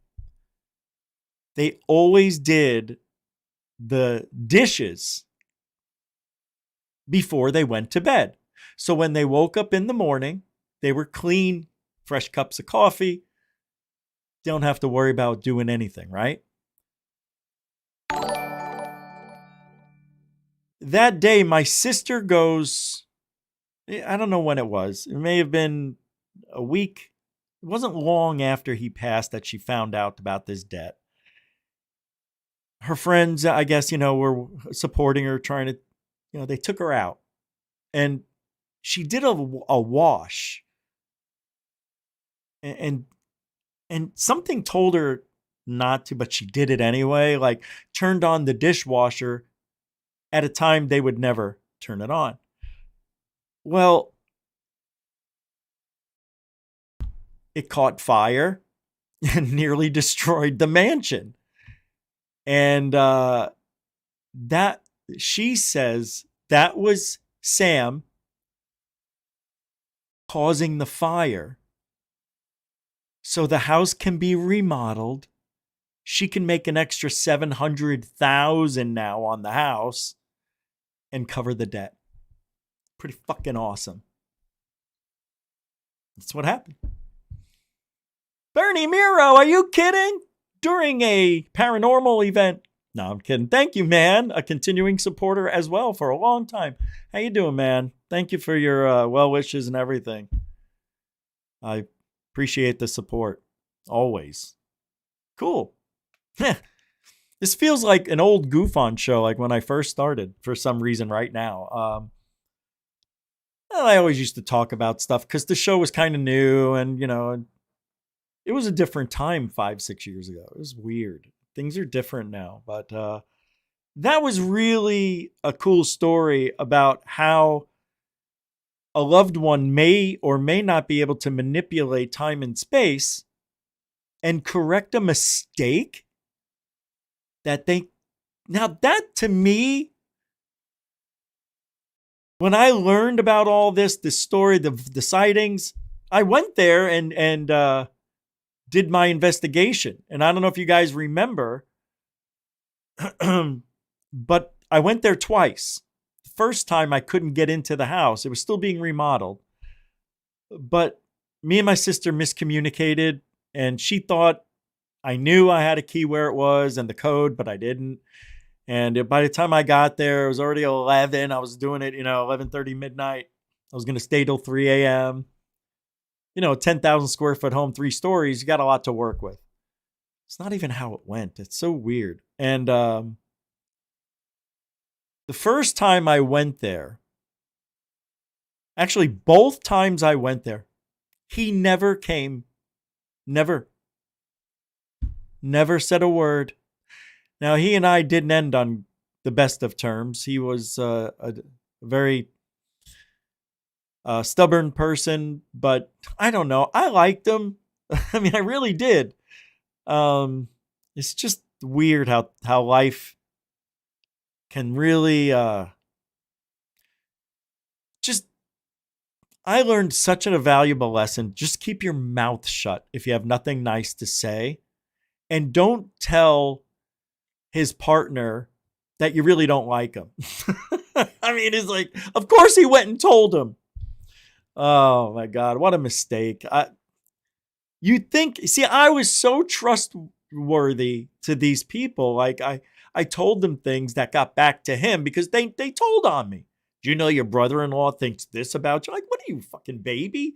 they always did the dishes before they went to bed. So when they woke up in the morning, they were clean, fresh cups of coffee. Don't have to worry about doing anything, right? That day, my sister goes, I don't know when it was. It may have been a week. It wasn't long after he passed that she found out about this debt. Her friends, I guess, were supporting her, trying to, they took her out. And she did a wash. And something told her not to, but she did it anyway. Like, turned on the dishwasher at a time they would never turn it on. Well, it caught fire and nearly destroyed the mansion. And that, she says, that was Sam causing the fire. So the house can be remodeled. She can make an extra $700,000 now on the house and cover the debt. Pretty fucking awesome. That's what happened. Bernie Miro, are you kidding? During a paranormal event. No, I'm kidding. Thank you, man. A continuing supporter as well for a long time. How you doing, man? Thank you for your well wishes and everything. I appreciate the support. Always. Cool. This feels like an old GUFON show, like when I first started for some reason right now. I always used to talk about stuff because the show was kind of new and, it was a different time 5-6 years ago. It was weird. Things are different now. But that was really a cool story about how a loved one may or may not be able to manipulate time and space and correct a mistake that they... Now that, to me, when I learned about all this story, the sightings, I went there and did my investigation. And I don't know if you guys remember, but I went there twice. The first time I couldn't get into the house. It was still being remodeled. But me and my sister miscommunicated, and she thought I knew I had a key where it was and the code, but I didn't. And by the time I got there, it was already 11. I was doing it, 11:30 midnight. I was going to stay till 3 a.m. 10,000 square foot home, 3 stories. You got a lot to work with. It's not even how it went. It's so weird. And the first time I went there, actually both times I went there, he never came Never said a word. Now, he and I didn't end on the best of terms. He was a very stubborn person, but I don't know. I liked him. I mean, I really did. It's just weird how life can really I learned such a valuable lesson. Just keep your mouth shut if you have nothing nice to say. And don't tell his partner that you really don't like him. I mean, it's like, of course he went and told him. Oh my God, what a mistake. You'd think, see, I was so trustworthy to these people. Like I told them things that got back to him because they told on me. Do you know your brother-in-law thinks this about you? Like, what are you, fucking baby?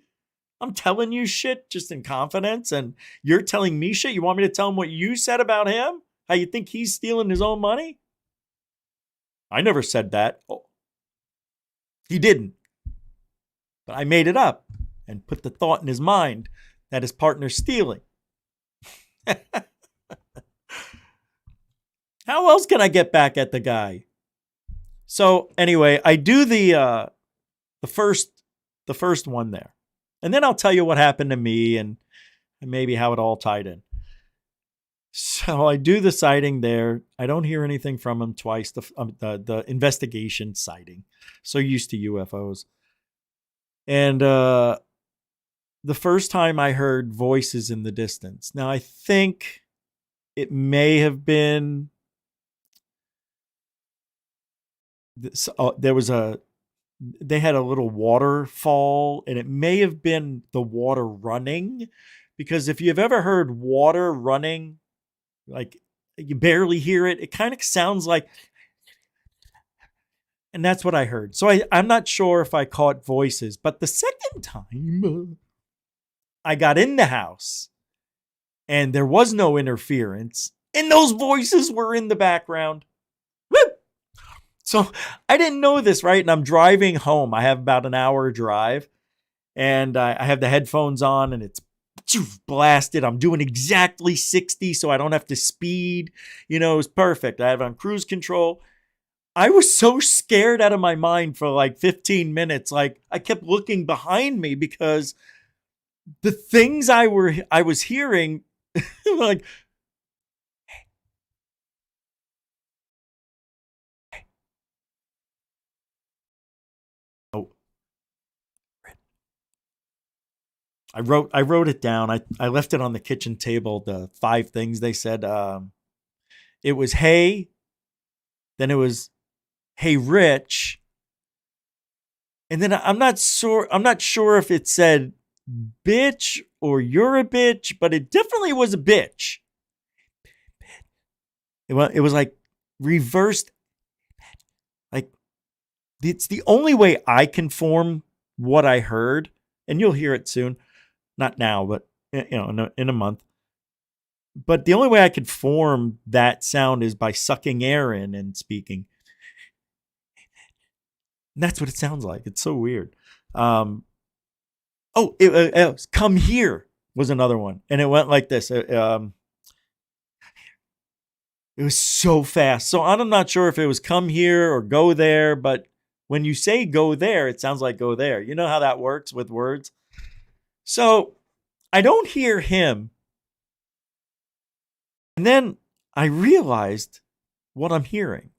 I'm telling you shit just in confidence, and you're telling me shit? You want me to tell him what you said about him? How you think he's stealing his own money? I never said that. Oh, he didn't. But I made it up and put the thought in his mind that his partner's stealing. How else can I get back at the guy? So anyway, I do the first one there. And then I'll tell you what happened to me and maybe how it all tied in. So I do the sighting there. I don't hear anything from him twice. The investigation sighting. So used to UFOs. And the first time I heard voices in the distance. Now I think it may have been they had a little waterfall, and it may have been the water running, because if you've ever heard water running, like you barely hear it, it kind of sounds like, and that's what I heard. So I'm not sure if I caught voices, but the second time I got in the house and there was no interference and those voices were in the background. Woo! So I didn't know this, right? And I'm driving home. I have about an hour drive, and I have the headphones on, and it's blasted. I'm doing exactly 60, so I don't have to speed. You know, it's perfect. I have on cruise control. I was so scared out of my mind for like 15 minutes. Like I kept looking behind me because the things I was hearing, like, I wrote it down. I left it on the kitchen table, the 5 things they said. It was, hey, then it was, hey, Rich. And then I'm not sure if it said bitch or you're a bitch, but it definitely was a bitch. It was like reversed. Like, it's the only way I can form what I heard, and you'll hear it soon. Not now, but in a month. But the only way I could form that sound is by sucking air in and speaking. And that's what it sounds like. It's so weird. It was come here was another one, and it went like this. It was so fast. So I'm not sure if it was come here or go there, but when you say go there, it sounds like go there. You know how that works with words? So I don't hear him. And then I realized what I'm hearing.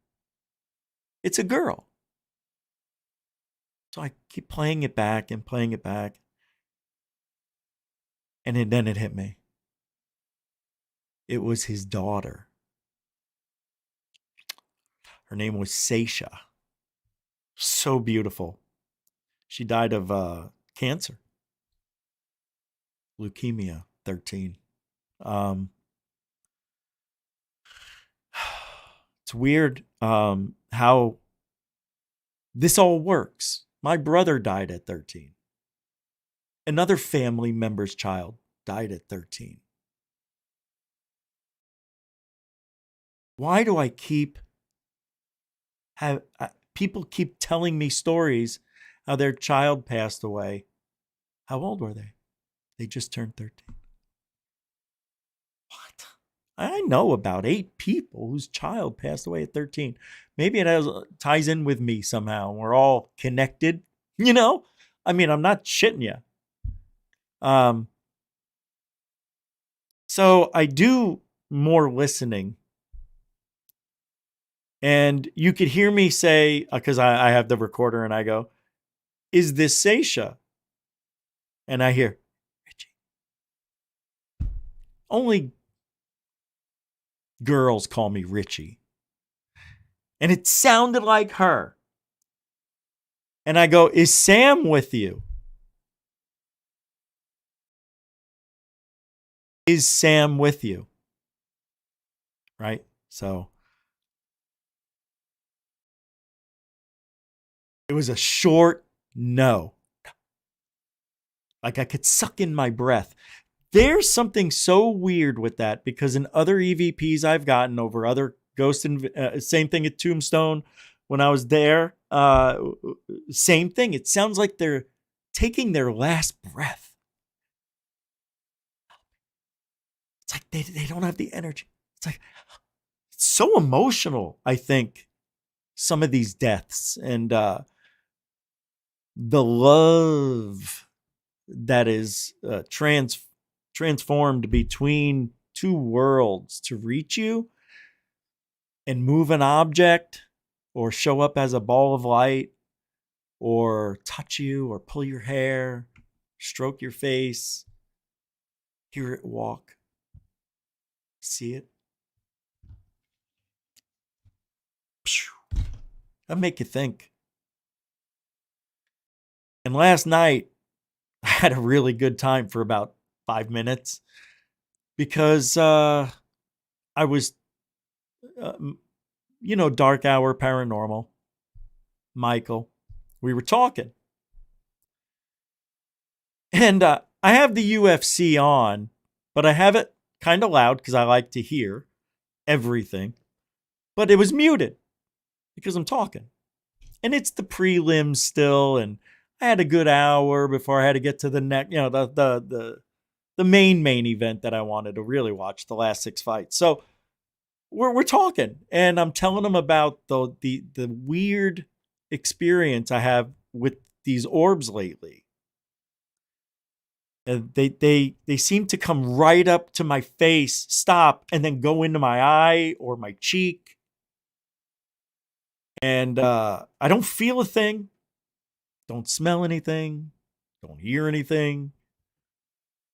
It's a girl. So I keep playing it back and playing it back. And then it hit me. It was his daughter. Her name was Seisha. So beautiful. She died of cancer. Leukemia, 13. It's weird how this all works. My brother died at 13. Another family member's child died at 13. Why do I people keep telling me stories how their child passed away? How old were they? They just turned 13. I know about 8 people whose child passed away at 13. Maybe it ties in with me somehow. We're all connected, you know? I mean, I'm not shitting you. So I do more listening. And you could hear me say, because I have the recorder and I go, is this Seisha? And I hear, Richie. Only girls call me Richie. And it sounded like her. And I go, is Sam with you? Is Sam with you? Right? So it was a short no. Like I could suck in my breath. There's something so weird with that because in other EVPs I've gotten over other Ghost and same thing at Tombstone when I was there. Same thing. It sounds like they're taking their last breath. It's like they don't have the energy. It's like it's so emotional, I think, some of these deaths and the love that is transformed between two worlds to reach you and move an object or show up as a ball of light or touch you or pull your hair, stroke your face, hear it walk, see it. That'll make you think. And last night, I had a really good time for about 5 minutes because I was, dark hour paranormal, Michael. We were talking. And I have the UFC on, but I have it kind of loud because I like to hear everything. But it was muted because I'm talking. And it's the prelims still, and I had a good hour before I had to get to the next, the main event that I wanted to really watch, the last 6 fights. So we're talking, and I'm telling them about the weird experience I have with these orbs lately. And they seem to come right up to my face, stop, and then go into my eye or my cheek. And I don't feel a thing, don't smell anything, don't hear anything.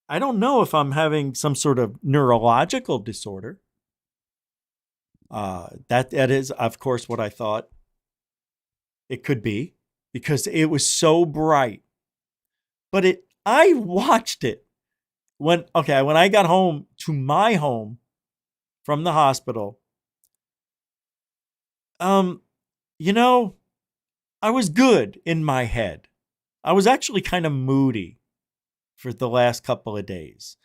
I don't know if I'm having some sort of neurological disorder. That is, of course, what I thought it could be because it was so bright. But I watched it when I got home to my home from the hospital. I was good in my head. I was actually kind of moody for the last couple of days.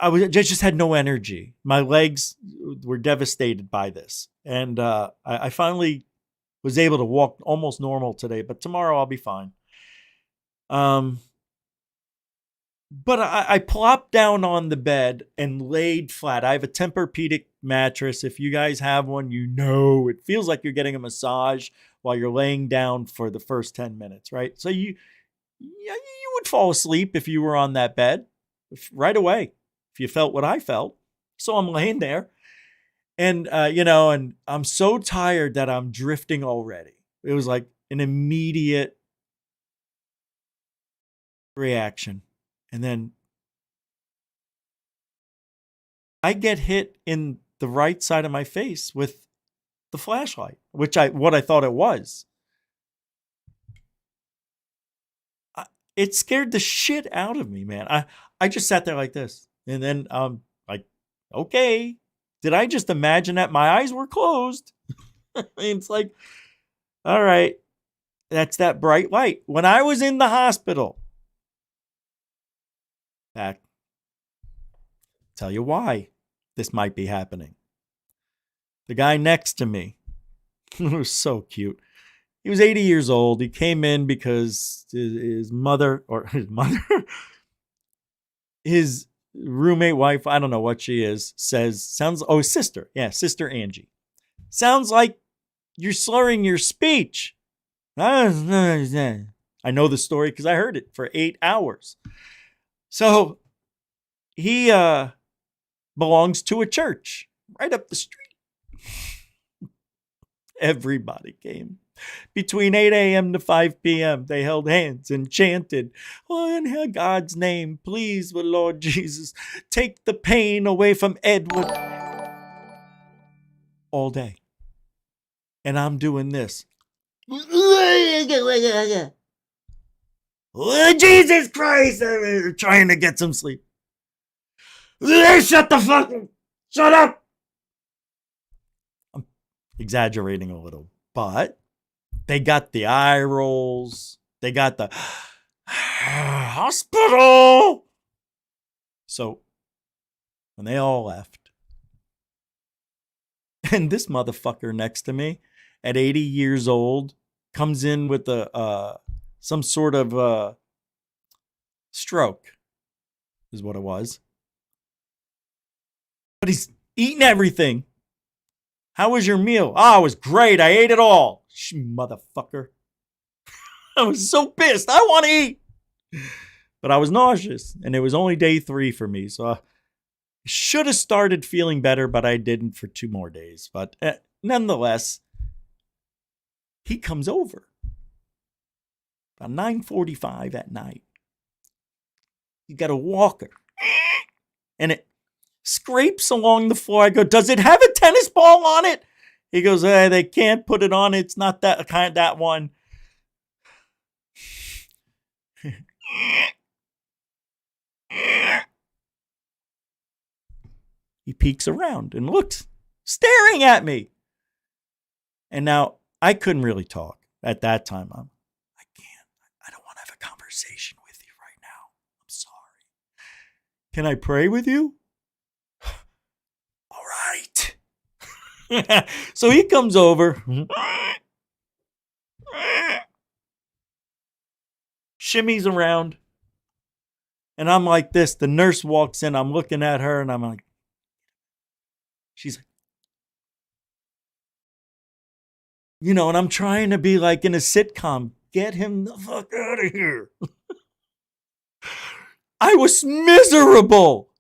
I just had no energy. My legs were devastated by this. And I finally was able to walk almost normal today, but tomorrow I'll be fine. But I plopped down on the bed and laid flat. I have a Tempur-Pedic mattress. If you guys have one, it feels like you're getting a massage while you're laying down for the first 10 minutes, right? So you would fall asleep if you were on that bed right away, if you felt what I felt. So I'm laying there and, and I'm so tired that I'm drifting already. It was like an immediate reaction. And then I get hit in the right side of my face with the flashlight, what I thought it was. It scared the shit out of me, man. I just sat there like this. And then like, okay, did I just imagine that my eyes were closed? It's like, all right, that's that bright light. When I was in the hospital, back, tell you why this might be happening. The guy next to me was so cute. He was 80 years old. He came in because his mother, his roommate wife, I don't know what she is, sister. Yeah, Sister Angie. Sounds like you're slurring your speech. I know the story because I heard it for 8 hours. So he belongs to a church right up the street. Everybody came. Between 8 a.m. to 5 p.m., they held hands and chanted, "Oh, in God's name, please, Lord Jesus, take the pain away from Edward." All day. And I'm doing this. Oh, Jesus Christ! I'm trying to get some sleep. Shut the fuck up! Shut up! I'm exaggerating a little, but they got the eye rolls. They got the hospital. So when they all left, and this motherfucker next to me at 80 years old comes in with some sort of stroke, is what it was. But he's eating everything. How was your meal? Oh, it was great. I ate it all. Motherfucker. I was so pissed. I want to eat. But I was nauseous. And it was only day 3 for me. So I should have started feeling better, but I didn't for 2 more days. But nonetheless, he comes over. About 9:45 at night. He got a walker. And it scrapes along the floor. I go, "Does it have a tennis ball on it?" He goes, "They can't put it on. It's not that one." He peeks around and looks, staring at me. And now I couldn't really talk at that time. I don't want to have a conversation with you right now. I'm sorry. Can I pray with you? All right. So he comes over, shimmies around, and I'm like this. The nurse walks in. I'm looking at her, and I'm like, she's like, and I'm trying to be like in a sitcom. Get him the fuck out of here. I was miserable.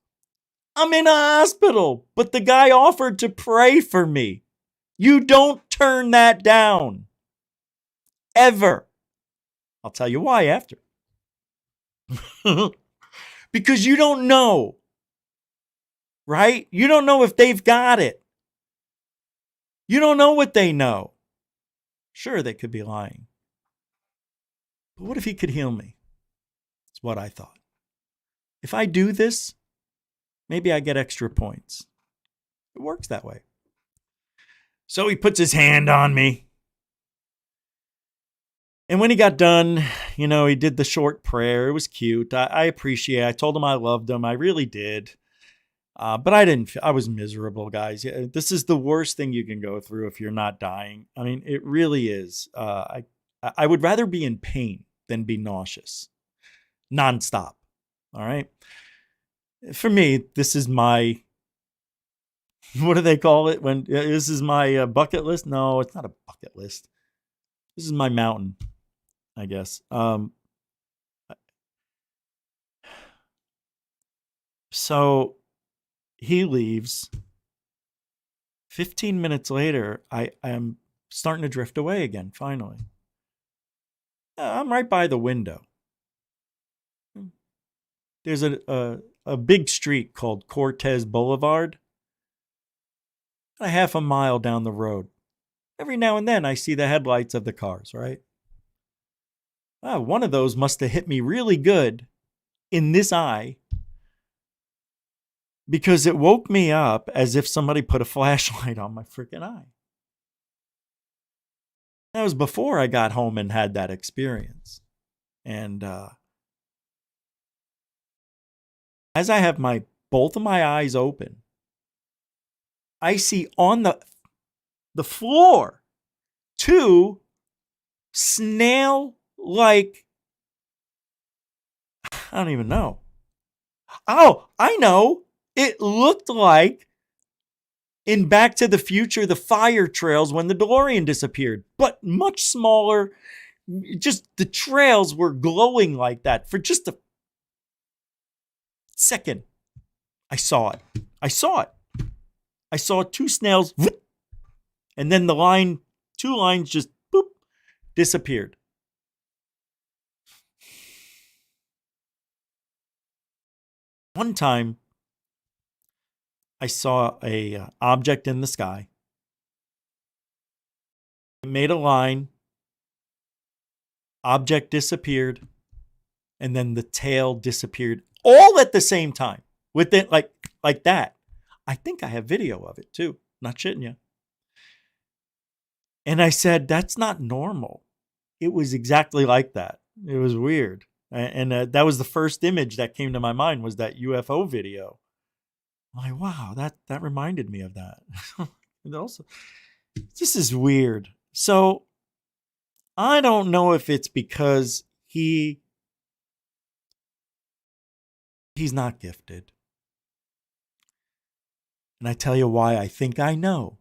I'm in a hospital, but the guy offered to pray for me. You don't turn that down. Ever. I'll tell you why after. Because you don't know. Right? You don't know if they've got it. You don't know what they know. Sure, they could be lying. But what if he could heal me? That's what I thought. If I do this, maybe I get extra points. It works that way. So he puts his hand on me. And when he got done, he did the short prayer. It was cute. I appreciate it. I told him I loved him. I really did. But I was miserable, guys. This is the worst thing you can go through if you're not dying. I mean, it really is. I would rather be in pain than be nauseous. Nonstop. All right. For me, this is my, what do they call it? This is my bucket list? No, it's not a bucket list. This is my mountain, I guess. So he leaves. 15 minutes later, I am starting to drift away again, finally. I'm right by the window. There's a big street called Cortez Boulevard. A half a mile down the road. Every now and then I see the headlights of the cars, right? One of those must have hit me really good in this eye because it woke me up as if somebody put a flashlight on my freaking eye. That was before I got home and had that experience. And as I have both of my eyes open, I see on the floor 2 snail-like, I don't even know. Oh, I know. It looked like in Back to the Future, the fire trails when the DeLorean disappeared, but much smaller. Just the trails were glowing like that for just a second. I saw it. I saw two snails, and then two lines just boop, disappeared. One time, I saw a object in the sky. It made a line. Object disappeared, and then the tail disappeared all at the same time. With it like that. I think I have video of it too. Not shitting you. And I said, that's not normal. It was exactly like that. It was weird. And that was the first image that came to my mind, was that UFO video. I'm like, wow, that reminded me of that. And also, this is weird. So I don't know if it's because he's not gifted. And I tell you why I think I know.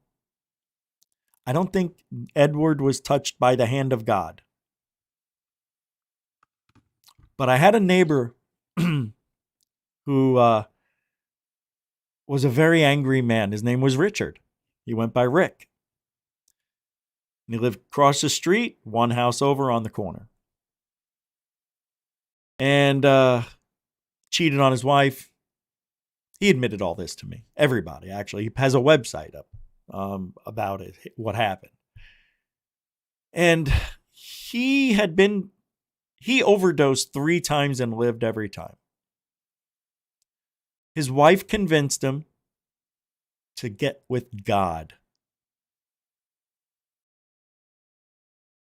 I don't think Edward was touched by the hand of God. But I had a neighbor who was a very angry man. His name was Richard. He went by Rick. And he lived across the street, one house over on the corner. And cheated on his wife. He admitted all this to me. Everybody, actually. He has a website up about it, what happened. And he overdosed 3 times and lived every time. His wife convinced him to get with God.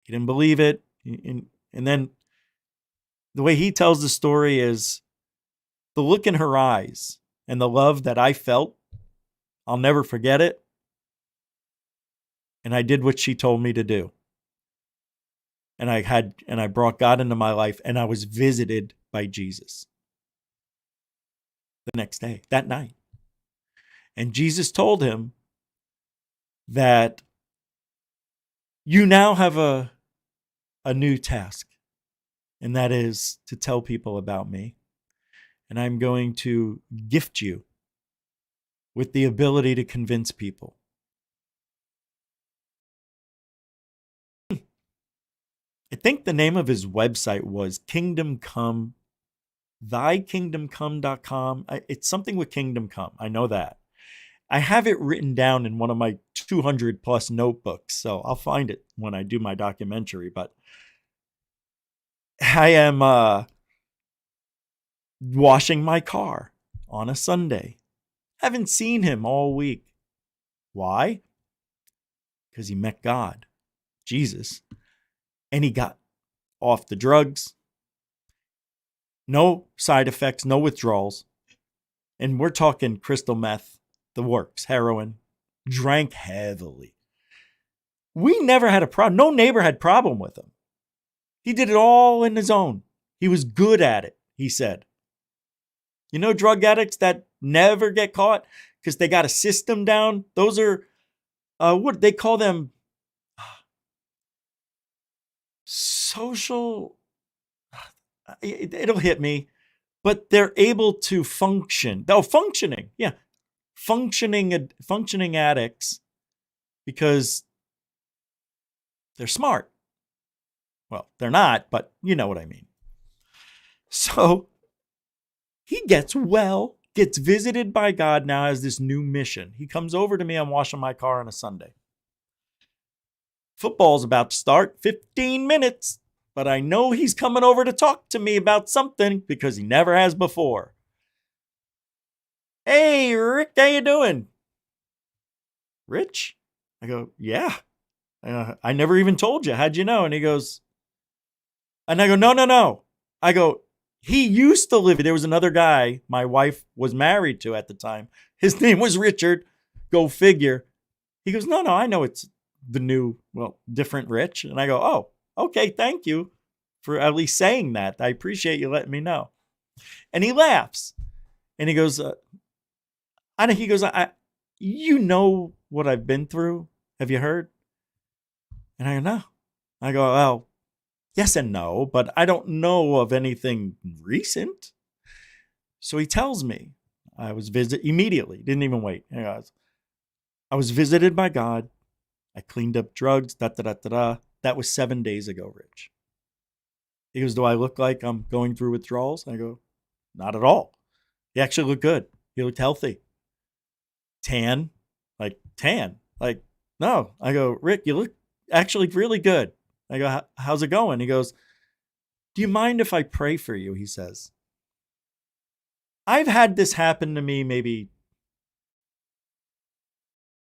He didn't believe it. And then the way he tells the story is the look in her eyes and the love that I felt, I'll never forget it. And I did what she told me to do. And I brought God into my life, and I was visited by Jesus the next day, that night. And Jesus told him that you now have a new task, and that is to tell people about me. And I'm going to gift you with the ability to convince people. I think the name of his website was Kingdom Come, thykingdomcome.com. It's something with Kingdom Come. I know that. I have it written down in one of my 200 plus notebooks, so I'll find it when I do my documentary. But I am washing my car on a Sunday. Haven't seen him all week. Why? Because he met God, Jesus, and he got off the drugs. No side effects, no withdrawals. And we're talking crystal meth, the works, heroin, drank heavily. We never had a problem. No neighbor had problem with him. He did it all in his own. He was good at it, he said. You know, drug addicts that never get caught because they got a system down? Those are, what they call them? Social, it'll hit me, but they're able to function. Oh, functioning. Yeah. Functioning addicts because they're smart. Well, they're not, but you know what I mean. So he gets visited by God now, has this new mission. He comes over to me. I'm washing my car on a Sunday. Football's about to start, 15 minutes, but I know he's coming over to talk to me about something because he never has before. Hey, Rick, how you doing? Rich? I go, yeah. I never even told you. How'd you know? And he goes, and I go, no. I go, he used to live. There was another guy my wife was married to at the time. His name was Richard. Go figure. He goes, no, I know it's the new, different Rich. And I go, oh, okay, thank you for at least saying that. I appreciate you letting me know. And he laughs. And he goes, he goes, you know what I've been through? Have you heard? And I go, no. I go, well, yes and no, but I don't know of anything recent. So he tells me, I was visited immediately, didn't even wait. He goes, I was visited by God. I cleaned up drugs, da-da-da-da-da. That was 7 days ago, Rich. He goes, do I look like I'm going through withdrawals? I go, not at all. He actually looked good. He looked healthy. Tan. Like, no. I go, Rick, you look actually really good. I go, how's it going? He goes, do you mind if I pray for you? He says. I've had this happen to me maybe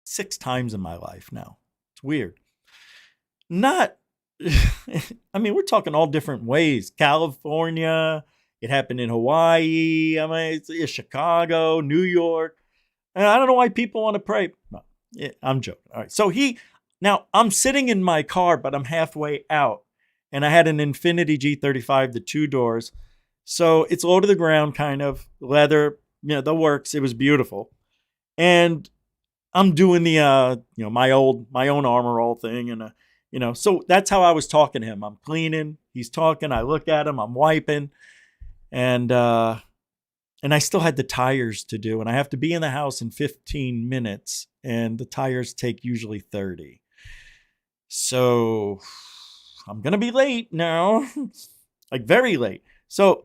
6 times in my life now. It's weird. Not, I mean, we're talking all different ways. California, it happened in Hawaii, I mean, it's Chicago, New York. And I don't know why people want to pray. No, I'm joking. All right. So now I'm sitting in my car, but I'm halfway out. And I had an Infiniti G35, the 2 doors. So it's low to the ground, kind of leather, the works. It was beautiful. And I'm doing the, my own Armor All thing. And, so that's how I was talking to him. I'm cleaning. He's talking. I look at him. I'm wiping. And I still had the tires to do. And I have to be in the house in 15 minutes. And the tires take usually 30. So I'm going to be late now. Like very late. So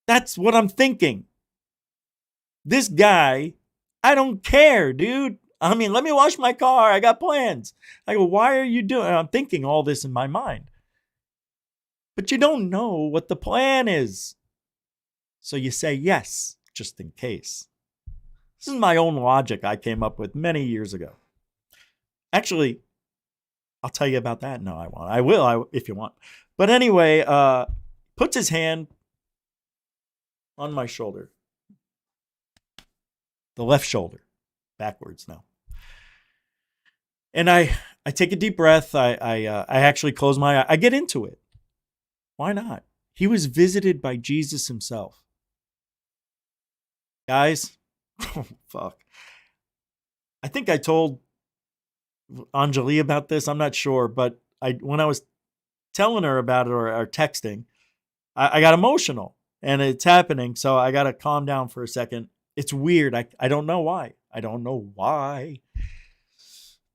that's what I'm thinking. This guy, I don't care, dude. I mean, let me wash my car. I got plans. I go, why are you doing? I'm thinking all this in my mind. But you don't know what the plan is. So you say yes, just in case. This is my own logic I came up with many years ago. Actually, I'll tell you about that. No, I won't. I will if you want. But anyway, puts his hand on my shoulder. The left shoulder. Backwards now. And I take a deep breath. I actually close my eye. I get into it. Why not? He was visited by Jesus himself. Guys, oh, fuck. I think I told Anjali about this. I'm not sure. But when I was telling her about it or texting, I got emotional. And it's happening. So I got to calm down for a second. It's weird. I don't know why. I don't know why.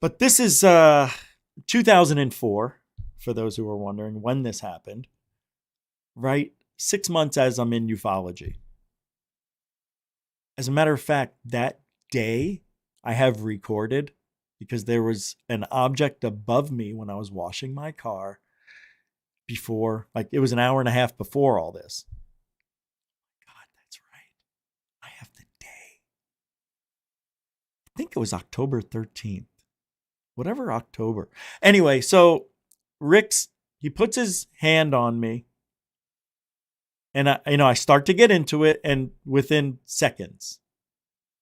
But this is 2004, for those who are wondering when this happened. Right? 6 months as I'm in ufology. As a matter of fact, that day I have recorded because there was an object above me when I was washing my car before, like it was an hour and a half before all this. God, that's right. I have the day. I think it was October 13th. Whatever October. Anyway, so he puts his hand on me. And I start to get into it, and within seconds,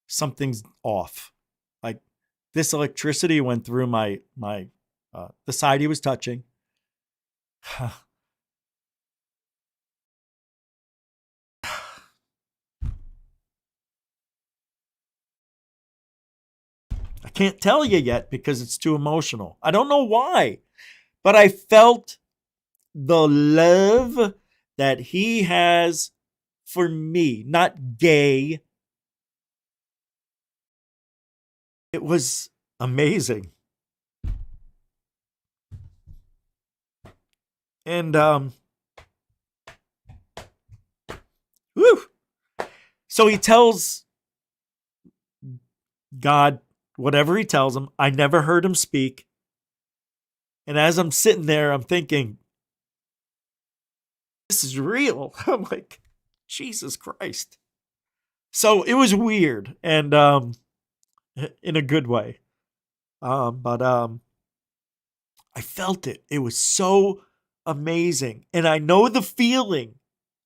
something's off. Like this electricity went through the side he was touching. I can't tell you yet because it's too emotional. I don't know why, but I felt the love that he has for me, not gay. It was amazing. And, whew. So he tells God whatever he tells him. I never heard him speak. And as I'm sitting there, I'm thinking, this is real. I'm like, Jesus Christ. So it was weird and in a good way. But I felt it. It was so amazing. And I know the feeling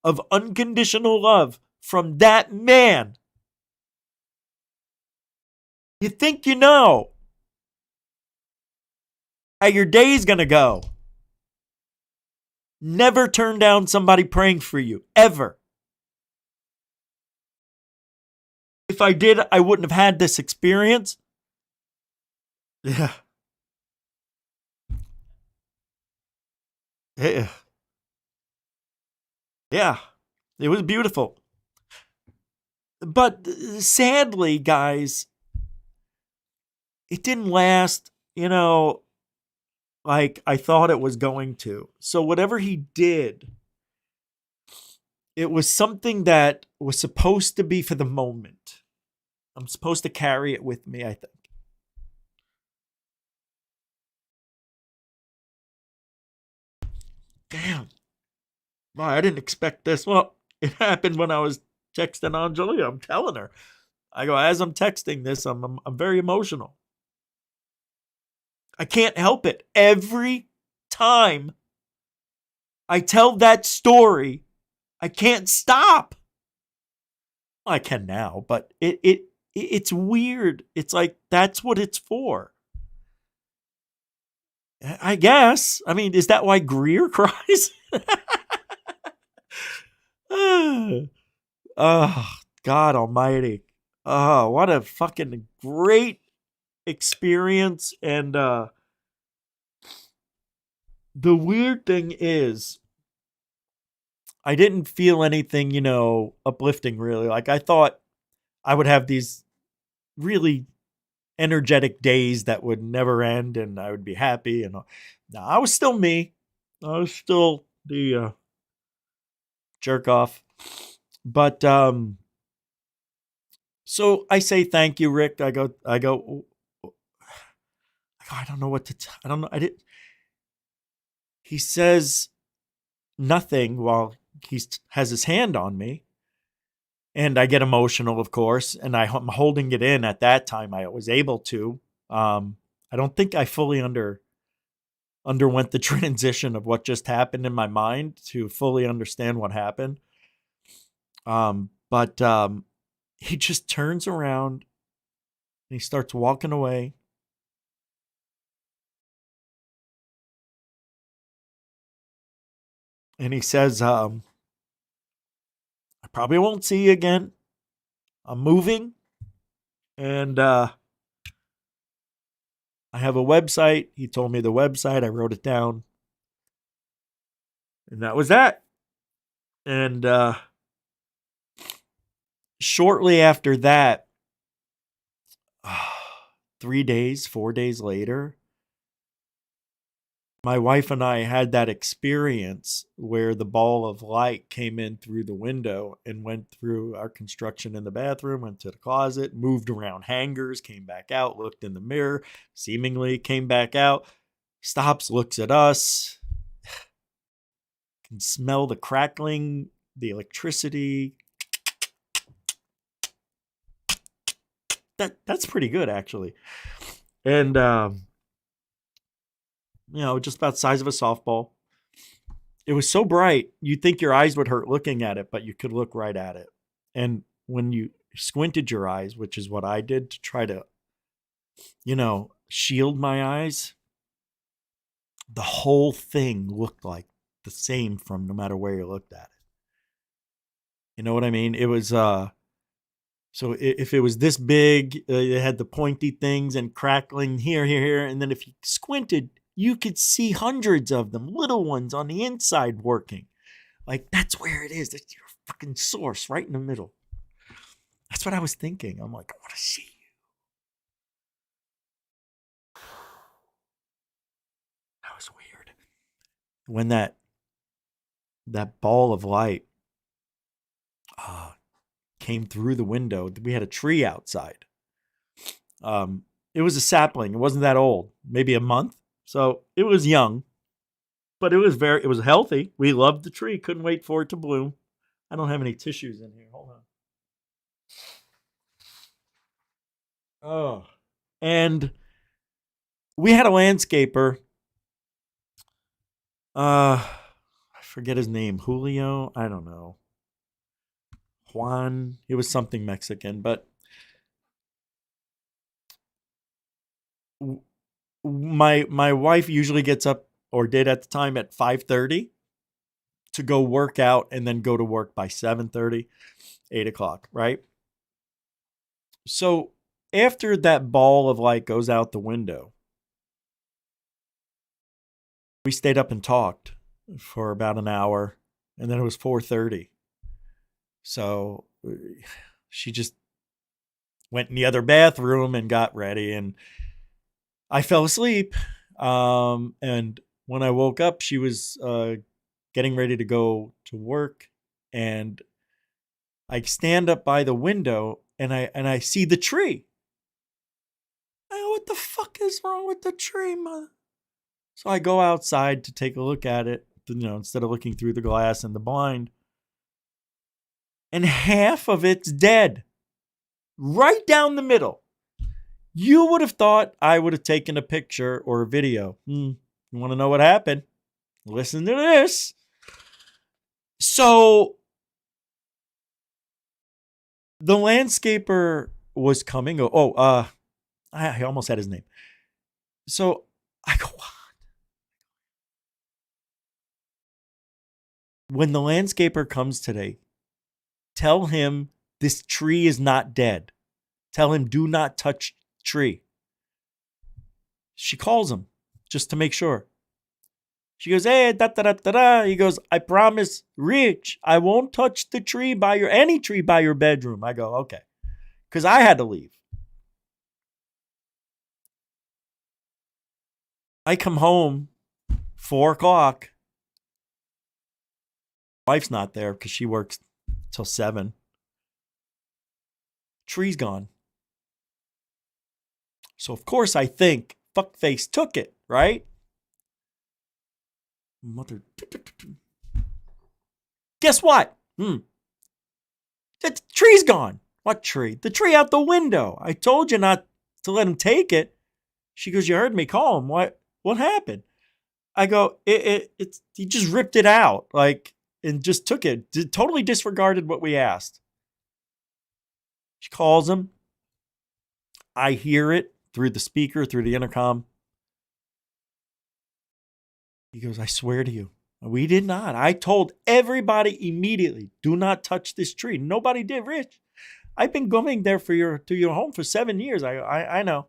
of unconditional love from that man. You think you know how your day's going to go. Never turn down somebody praying for you, ever. If I did, I wouldn't have had this experience. Yeah. Yeah. Yeah. It was beautiful. But sadly, guys, it didn't last, like I thought it was going to. So whatever he did, it was something that was supposed to be for the moment. I'm supposed to carry it with me, I think. Damn. Wow, I didn't expect this. Well, it happened when I was texting Angelia. I'm telling her. I go, as I'm texting this, I'm very emotional. I can't help it. Every time I tell that story, I can't stop. I can now, but it's weird. It's like that's what it's for. I guess. I mean, is that why Greer cries? Oh, God almighty. Oh, what a fucking great experience. And the weird thing is, I didn't feel anything, uplifting really. Like I thought I would have these really energetic days that would never end and I would be happy. And no, I was still me. I was still the jerk off. But so I say thank you, Rick. I go, I don't know what to I don't know. He says nothing while he has his hand on me. And I get emotional, of course, and I'm holding it in at that time. I was able to. I don't think I fully underwent the transition of what just happened in my mind to fully understand what happened. But he just turns around and he starts walking away. And he says, I probably won't see you again. I'm moving. And I have a website. He told me the website. I wrote it down. And that was that. And shortly after that, 4 days later, my wife and I had that experience where the ball of light came in through the window and went through our construction in the bathroom, went to the closet, moved around hangers, came back out, looked in the mirror, seemingly came back out, stops, looks at us, can smell the crackling, the electricity. That's pretty good, actually. And just about the size of a softball. It was so bright, you'd think your eyes would hurt looking at it, but you could look right at it. And when you squinted your eyes, which is what I did to try to, shield my eyes, the whole thing looked like the same from no matter where you looked at it. You know what I mean? It was, so if it was this big, it had the pointy things and crackling here. And then if you squinted, you could see hundreds of them, little ones on the inside working. Like, that's where it is. That's your fucking source right in the middle. That's what I was thinking. I'm like, I want to see you. That was weird. When that ball of light came through the window, we had a tree outside. It was a sapling. It wasn't that old, maybe a month. So it was young, but it was healthy. We loved the tree. Couldn't wait for it to bloom. I don't have any tissues in here. Hold on. Oh, and we had a landscaper. I forget his name. Julio? I don't know. Juan. It was something Mexican, but my wife usually gets up, or did at the time, at 5:30 to go work out and then go to work by 7:30, 8 o'clock, right? So after that ball of light goes out the window, we stayed up and talked for about an hour, and then it was 4:30. So she just went in the other bathroom and got ready, and I fell asleep. And when I woke up, she was getting ready to go to work, and I stand up by the window and I see the tree. I go, what the fuck is wrong with the tree, mother? So I go outside to take a look at it, instead of looking through the glass and the blind. And half of it's dead. Right down the middle. You would have thought I would have taken a picture or a video. You want to know what happened? Listen to this. So the landscaper was coming. I almost had his name. So I go, what? When the landscaper comes today, tell him this tree is not dead. Tell him do not touch tree. She calls him just to make sure. She goes, hey, da da da da da. He goes, I promise, Rich, I won't touch the tree any tree by your bedroom. I go, okay. Because I had to leave. I come home 4:00. Wife's not there because she works till 7. Tree's gone. So of course I think fuckface took it, right? Mother. Guess what? The tree's gone. What tree? The tree out the window. I told you not to let him take it. She goes, you heard me call him. What happened? I go, he just ripped it out, and just took it. Totally disregarded what we asked. She calls him. I hear it through the speaker, through the intercom. He goes, I swear to you, we did not. I told everybody immediately, do not touch this tree. Nobody did, Rich. I've been going there to your home for 7 years. I know.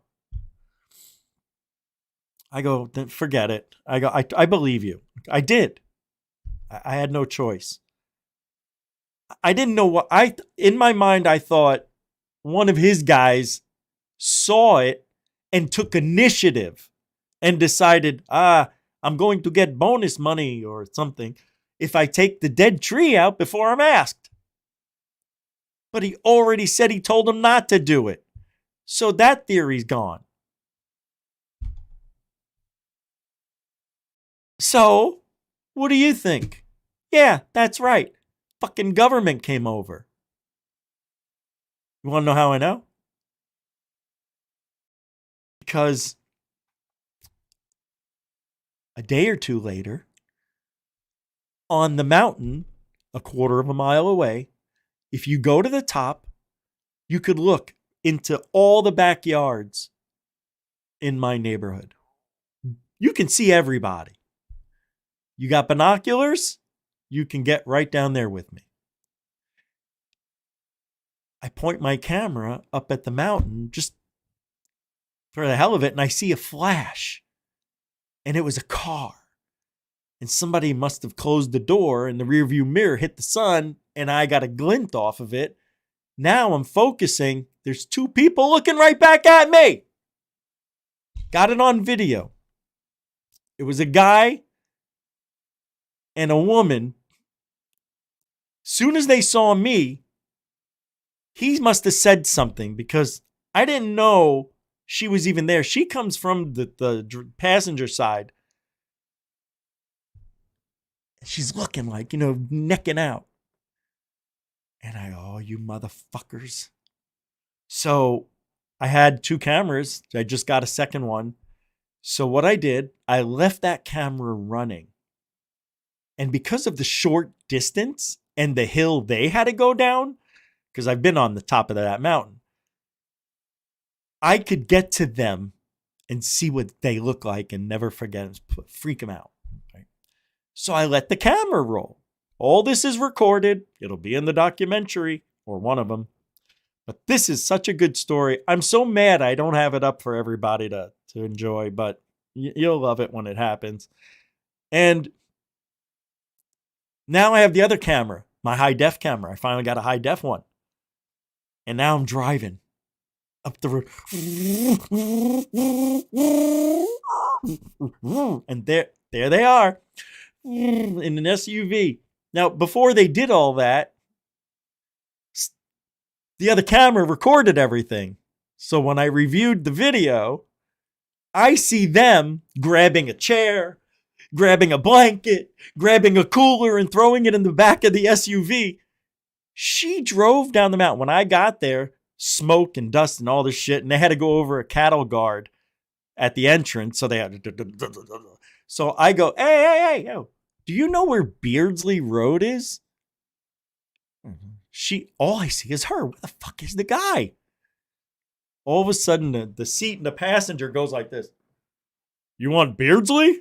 I go, then forget it. I go, I believe you. I did. I had no choice. I didn't know in my mind, I thought one of his guys saw it and took initiative and decided, I'm going to get bonus money or something if I take the dead tree out before I'm asked. But he already said he told him not to do it. So that theory's gone. So, what do you think? Yeah, that's right. Fucking government came over. You want to know how I know? Because a day or two later, on the mountain, a quarter of a mile away, if you go to the top, you could look into all the backyards in my neighborhood. You can see everybody. You got binoculars? You can get right down there with me. I point my camera up at the mountain just for the hell of it, and I see a flash. And it was a car. And somebody must have closed the door, and the rearview mirror hit the sun, and I got a glint off of it. Now I'm focusing. There's 2 people looking right back at me. Got it on video. It was a guy and a woman. Soon as they saw me, he must have said something because I didn't know she was even there. She comes from the passenger side. She's looking like, necking out. And I go, oh, you motherfuckers. So I had 2 cameras. I just got a second one. So what I did, I left that camera running. And because of the short distance and the hill they had to go down, because I've been on the top of that mountain, I could get to them and see what they look like and never forget, freak them out. Right? So I let the camera roll. All this is recorded. It'll be in the documentary, or one of them. But this is such a good story. I'm so mad I don't have it up for everybody to enjoy, but you'll love it when it happens. And now I have the other camera, my high def camera. I finally got a high def one. And now I'm driving up the road. And there they are in an SUV. Now, before they did all that, the other camera recorded everything. So when I reviewed the video, I see them grabbing a chair, grabbing a blanket, grabbing a cooler, and throwing it in the back of the SUV. She drove down the mountain. When I got there, smoke and dust and all this shit, and they had to go over a cattle guard at the entrance. So they had to. So I go, hey, yo, do you know where Beardsley Road is? All I see is her. Where the fuck is the guy? All of a sudden, the seat and the passenger goes like this. You want Beardsley?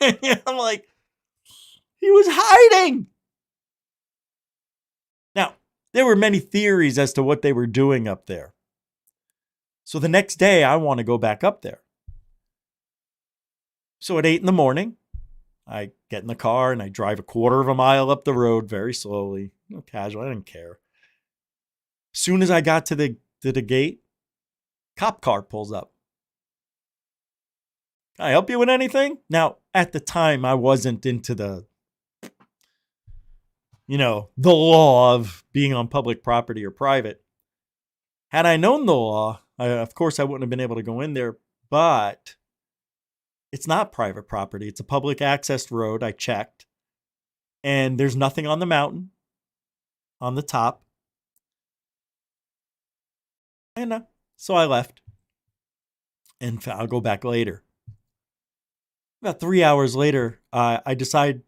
I'm like, he was hiding. Now, there were many theories as to what they were doing up there. So the next day, I want to go back up there. So at 8 in the morning, I get in the car and I drive a quarter of a mile up the road very slowly. Casual, I didn't care. As soon as I got to the gate, cop car pulls up. Can I help you with anything? Now, at the time, I wasn't into the law of being on public property or private. Had I known the law, of course, I wouldn't have been able to go in there, but it's not private property. It's a public access road. I checked, and there's nothing on the mountain, on the top. And so I left, and I'll go back later. About 3 hours later, I decide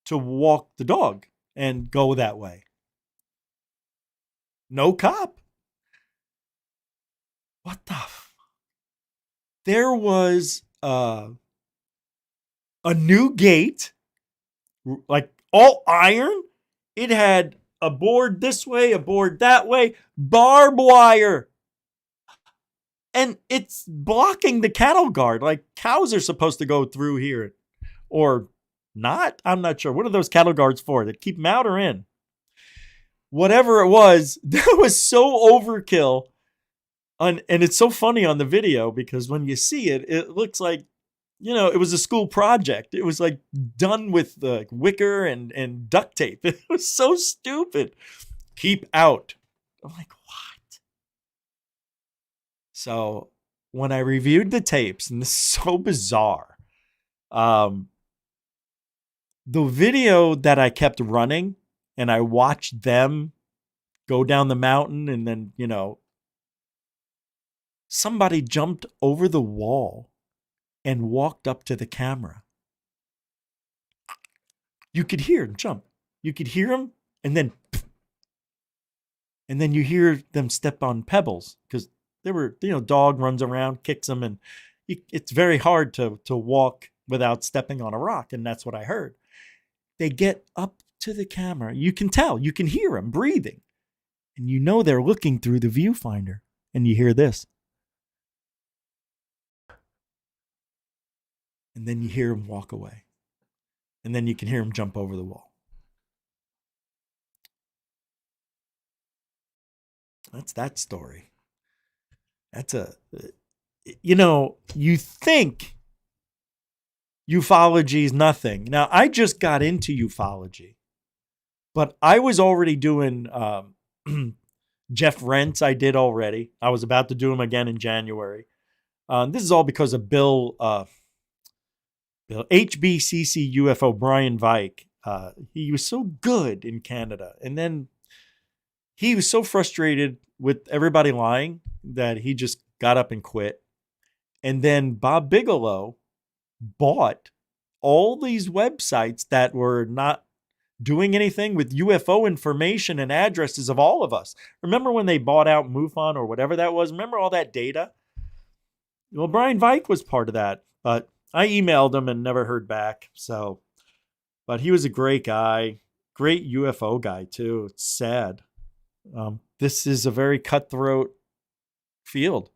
to walk the dog and go that way. No cop. What the There was a new gate, like all iron. It had a board this way, a board that way, barbed wire. And it's blocking the cattle guard. Like cows are supposed to go through here. Or not? I'm not sure. What are those cattle guards for? That keep them out or in? Whatever it was, that was so overkill. And it's so funny on the video because when you see it, it looks like, it was a school project. It was like done with wicker and duct tape. It was so stupid. Keep out. I'm like, what? So when I reviewed the tapes, and this is so bizarre, the video that I kept running and I watched them go down the mountain and then, somebody jumped over the wall and walked up to the camera. You could hear him jump. You could hear him and then you hear them step on pebbles because there were, dog runs around, kicks them, and it's very hard to walk without stepping on a rock, and that's what I heard. They get up to the camera. You can tell. You can hear them breathing. And they're looking through the viewfinder. And you hear this. And then you hear him walk away. And then you can hear him jump over the wall. That's that story. That's you think ufology is nothing. Now, I just got into ufology, but I was already doing Jeff Rentz. I did already. I was about to do him again in January. This is all because of Bill HBCC UFO, Brian Vike. He was so good in Canada. And then he was so frustrated with everybody lying that he just got up and quit. And then Bob Bigelow bought all these websites that were not doing anything with UFO information and addresses of all of us. Remember when they bought out MUFON or whatever that was? Remember all that data? Well, Brian Vike was part of that, but I emailed him and never heard back. But he was a great guy, great UFO guy too. It's sad. this is a very cutthroat field.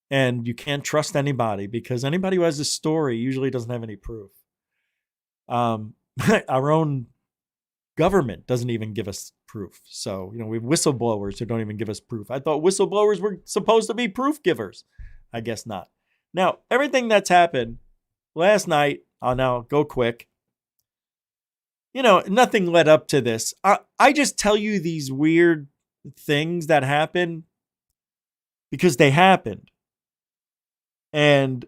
And you can't trust anybody because anybody who has a story usually doesn't have any proof. Our own government doesn't even give us proof. So, we have whistleblowers who don't even give us proof. I thought whistleblowers were supposed to be proof givers. I guess not. Now, everything that's happened last night, I'll now go quick. Nothing led up to this. I just tell you these weird things that happen because they happened. And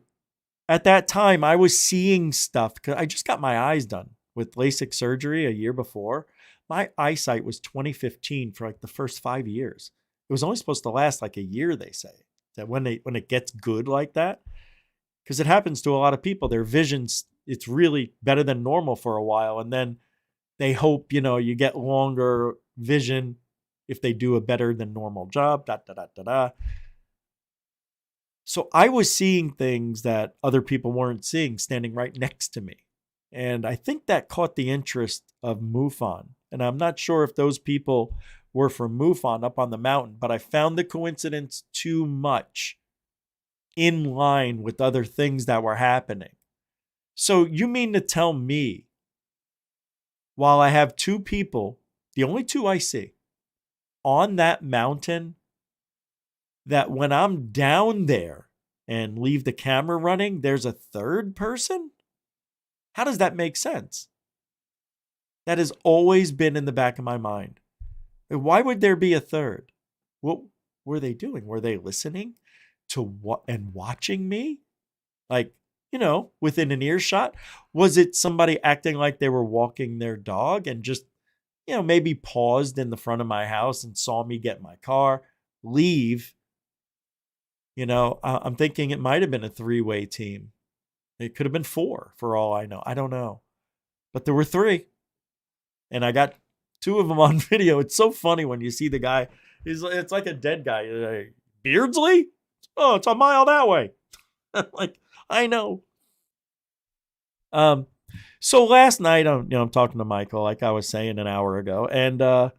at that time, I was seeing stuff because I just got my eyes done with LASIK surgery a year before. My eyesight was 2015 for like the first 5 years. It was only supposed to last like a year, they say, that when it gets good like that, because it happens to a lot of people, their vision's, it's really better than normal for a while. And then they hope, you get longer vision if they do a better than normal job, So I was seeing things that other people weren't seeing standing right next to me. And I think that caught the interest of MUFON. And I'm not sure if those people were from MUFON up on the mountain, but I found the coincidence too much in line with other things that were happening. So you mean to tell me, while I have two people, the only two I see, on that mountain, that when I'm down there and leave the camera running, there's a third person? How does that make sense? That has always been in the back of my mind. Why would there be a third? What were they doing? Were they listening to what and watching me? Like, within an earshot? Was it somebody acting like they were walking their dog and just, maybe paused in the front of my house and saw me get in my car, leave? I'm thinking it might have been a 3-way team. It could have been 4 for all I know. I don't know. But there were 3. And I got 2 of them on video. It's so funny when you see the guy. It's like a dead guy. Like, Beardsley? Oh, it's a mile that way. Like, I know. So last night, I'm talking to Michael, like I was saying an hour ago, and I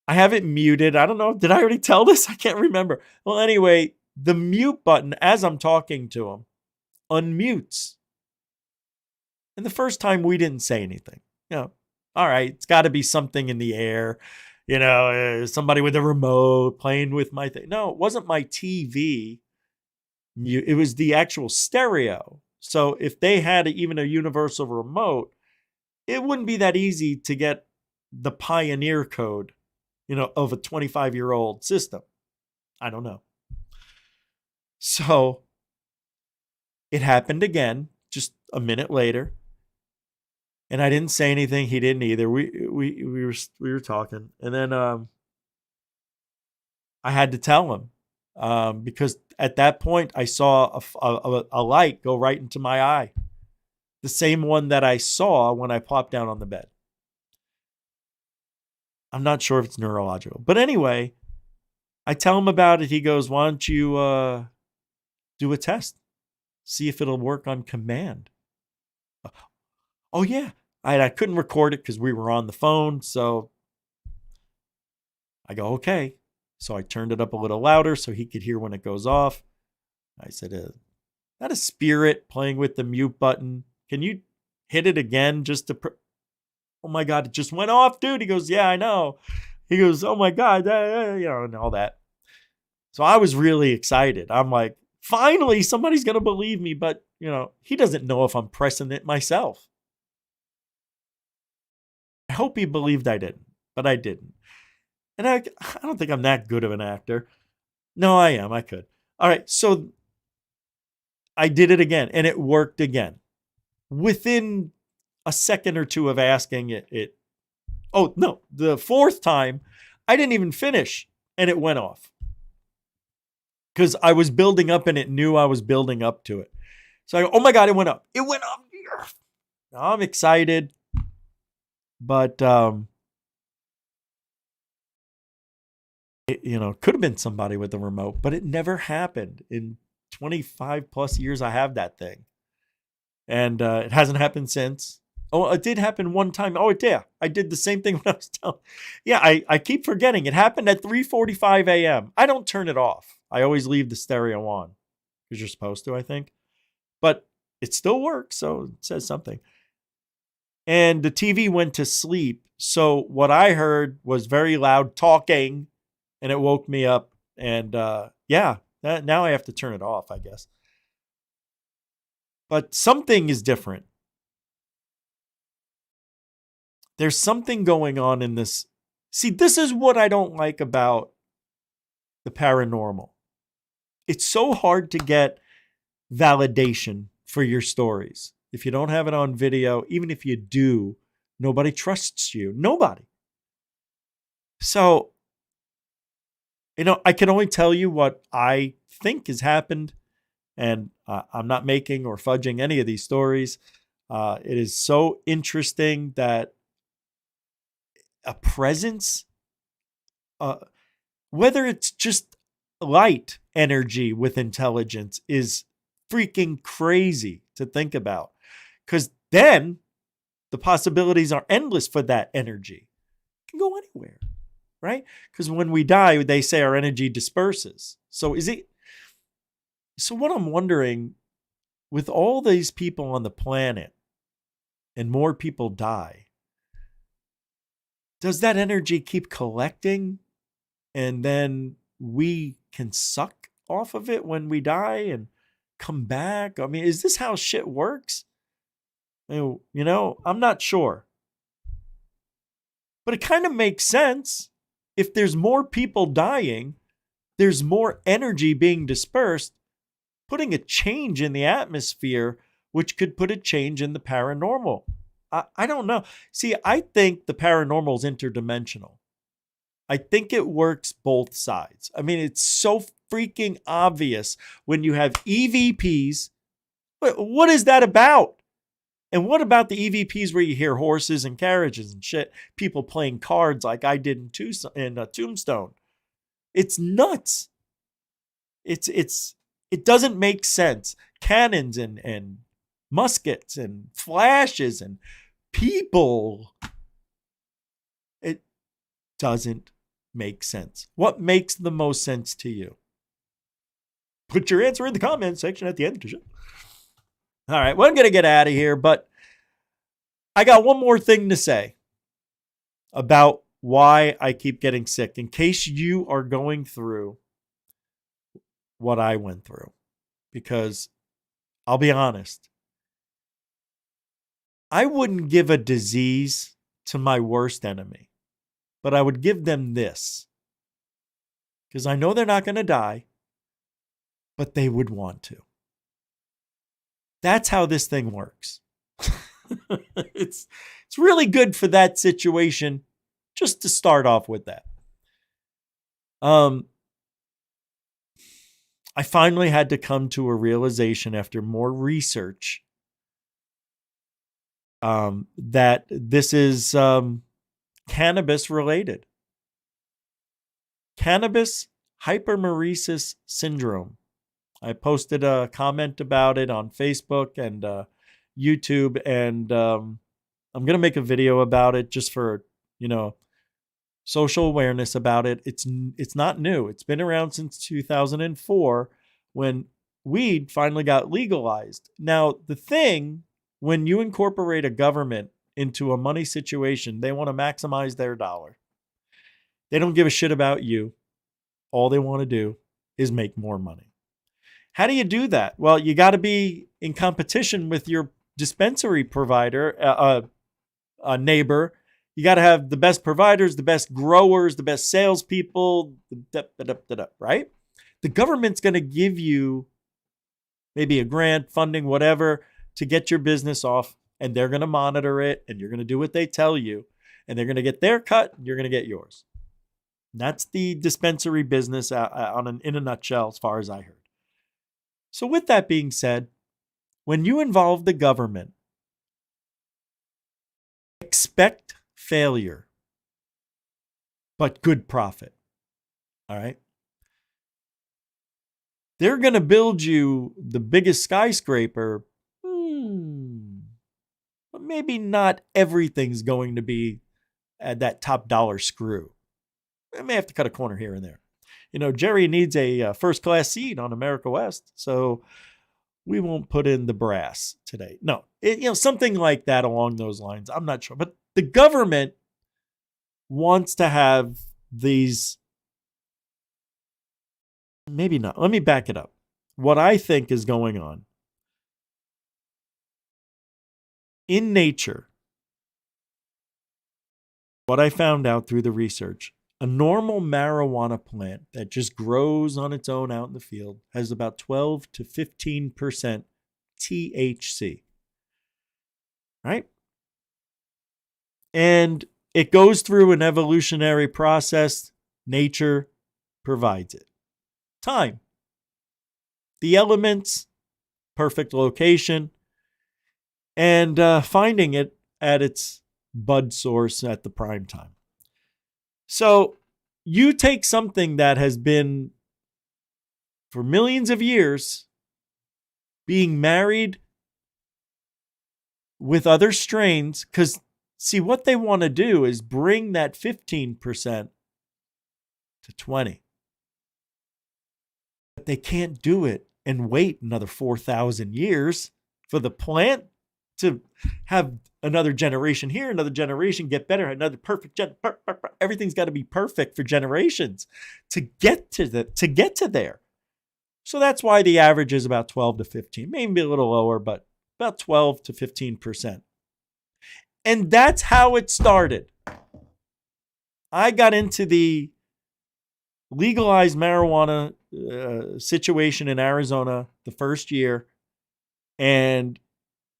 have it muted. I don't know. Did I already tell this? I can't remember. Well, anyway, the mute button, as I'm talking to him, unmutes. And the first time we didn't say anything. All right, it's got to be something in the air. Somebody with a remote playing with my thing. No, it wasn't my TV. It was the actual stereo. So if they had even a universal remote, it wouldn't be that easy to get the pioneer code, of a 25-year-old system. I don't know. So it happened again, just a minute later. And I didn't say anything. He didn't either. We were talking, and then I had to tell him because at that point I saw a light go right into my eye, the same one that I saw when I plopped down on the bed. I'm not sure if it's neurological, but anyway, I tell him about it. He goes, "Why don't you do a test, see if it'll work on command?" Oh yeah. I couldn't record it because we were on the phone. So I go, okay. So I turned it up a little louder so he could hear when it goes off. I said, that a spirit playing with the mute button. Can you hit it again just to... Oh my God, it just went off, dude. He goes, yeah, I know. He goes, oh my God, and all that. So I was really excited. I'm like, finally, somebody's going to believe me. But, he doesn't know if I'm pressing it myself. I hope he believed I didn't, but I didn't. And I don't think I'm that good of an actor. No, I am. I could. All right. So I did it again, and it worked again. Within a second or two of asking it. Oh, no. The 4th time, I didn't even finish, and it went off. Because I was building up, and it knew I was building up to it. So I go, oh my God, it went up. It went up. Now I'm excited. But, it could have been somebody with a remote, but it never happened. In 25 plus years, I have that thing. And it hasn't happened since. Oh, it did happen one time. Oh, yeah. I did the same thing when I was telling. Yeah, I keep forgetting. It happened at 3:45 a.m. I don't turn it off. I always leave the stereo on because you're supposed to, I think. But it still works, so it says something. And the TV went to sleep. So what I heard was very loud talking, and it woke me up. And now I have to turn it off, I guess. But something is different. There's something going on in this. See, this is what I don't like about the paranormal. It's so hard to get validation for your stories. If you don't have it on video, even if you do, nobody trusts you. Nobody. So, I can only tell you what I think has happened, and I'm not making or fudging any of these stories. It is so interesting that a presence, whether it's just light energy with intelligence, is freaking crazy to think about. Because then the possibilities are endless for that energy. It can go anywhere, right? Because when we die, they say our energy disperses. So what I'm wondering, with all these people on the planet and more people die, does that energy keep collecting and then we can suck off of it when we die and come back? I mean, is this how shit works? I'm not sure. But it kind of makes sense. If there's more people dying, there's more energy being dispersed, putting a change in the atmosphere, which could put a change in the paranormal. I don't know. See, I think the paranormal is interdimensional. I think it works both sides. I mean, it's so freaking obvious when you have EVPs. What is that about? And what about the EVPs where you hear horses and carriages and shit, people playing cards like I did in Tombstone? It's nuts. It doesn't make sense. Cannons and muskets and flashes and people. It doesn't make sense. What makes the most sense to you? Put your answer in the comment section at the end of the show. All right, well, I'm going to get out of here, but I got one more thing to say about why I keep getting sick, in case you are going through what I went through. Because I'll be honest, I wouldn't give a disease to my worst enemy, but I would give them this. Because I know they're not going to die, but they would want to. That's how this thing works. It's really good for that situation, just to start off with that. I finally had to come to a realization after more research that this is cannabis related. Cannabis hypermeresis syndrome. I posted a comment about it on Facebook and YouTube, and I'm going to make a video about it just for, social awareness about it. It's not new. It's been around since 2004 when weed finally got legalized. Now, the thing, when you incorporate a government into a money situation, they want to maximize their dollar. They don't give a shit about you. All they want to do is make more money. How do you do that? Well, you got to be in competition with your dispensary provider, a neighbor. You got to have the best providers, the best growers, the best salespeople, right? The government's going to give you maybe a grant, funding, whatever, to get your business off, and they're going to monitor it, and you're going to do what they tell you, and they're going to get their cut, and you're going to get yours. And that's the dispensary business in a nutshell, as far as I heard. So with that being said, when you involve the government, expect failure, but good profit. All right? They're going to build you the biggest skyscraper, but maybe not everything's going to be at that top dollar screw. I may have to cut a corner here and there. Jerry needs a first class seat on America West, so we won't put in the brass today. No, something like that along those lines. I'm not sure. But the government wants to have these. Maybe not. Let me back it up. What I think is going on in nature, what I found out through the research, a normal marijuana plant that just grows on its own out in the field has about 12 to 15% THC. Right? And it goes through an evolutionary process. Nature provides it. Time. The elements, perfect location, and finding it at its bud source at the prime time. So you take something that has been for millions of years being married with other strains, because see, what they want to do is bring that 15% to 20. But they can't do it and wait another 4,000 years for the plant to have another generation here, another generation get better, another perfect everything's got to be perfect for generations to get to there. So that's why the average is about 12 to 15, maybe a little lower, but about 12 to 15%. And that's how it started. I got into the legalized marijuana situation in Arizona the first year, and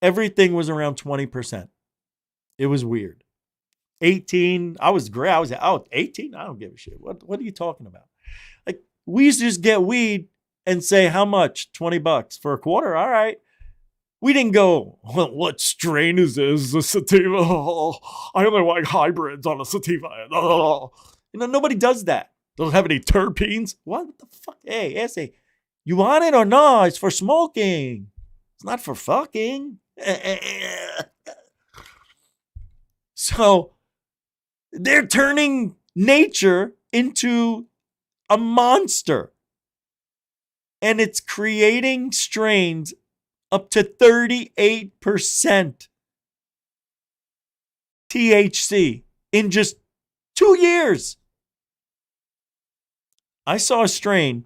everything was around 20%. It was weird. 18, I was great. I was out 18. I don't give a shit. What are you talking about? Like, we used to just get weed and say, how much? $20 for a quarter. All right. We didn't go, well, what strain is this? The sativa. Oh, I only like hybrids on a sativa. Oh. Nobody does that. Don't have any terpenes. What the fuck? Hey, essay, you want it or no? It's for smoking. It's not for fucking. So they're turning nature into a monster. And it's creating strains up to 38% THC in just 2 years. I saw a strain.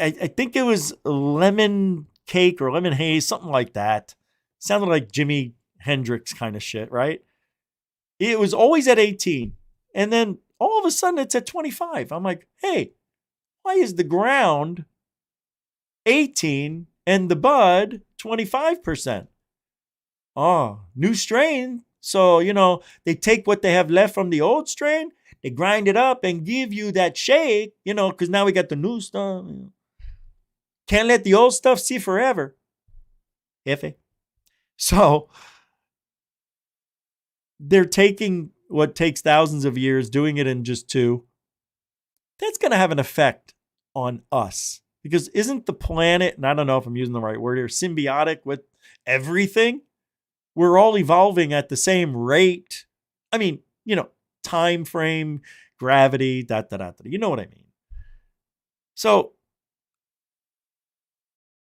I think it was lemon cake or lemon haze, something like that. Sounded like Jimi Hendrix kind of shit, right? It was always at 18. And then all of a sudden it's at 25. I'm like, hey, why is the ground 18 and the bud 25%? Oh, new strain. So, they take what they have left from the old strain, they grind it up and give you that shake, because now we got the new stuff. Can't let the old stuff see forever. So they're taking what takes thousands of years, doing it in just 2. That's going to have an effect on us. Because isn't the planet, and I don't know if I'm using the right word here, symbiotic with everything? We're all evolving at the same rate. I mean, time frame, gravity, You know what I mean? So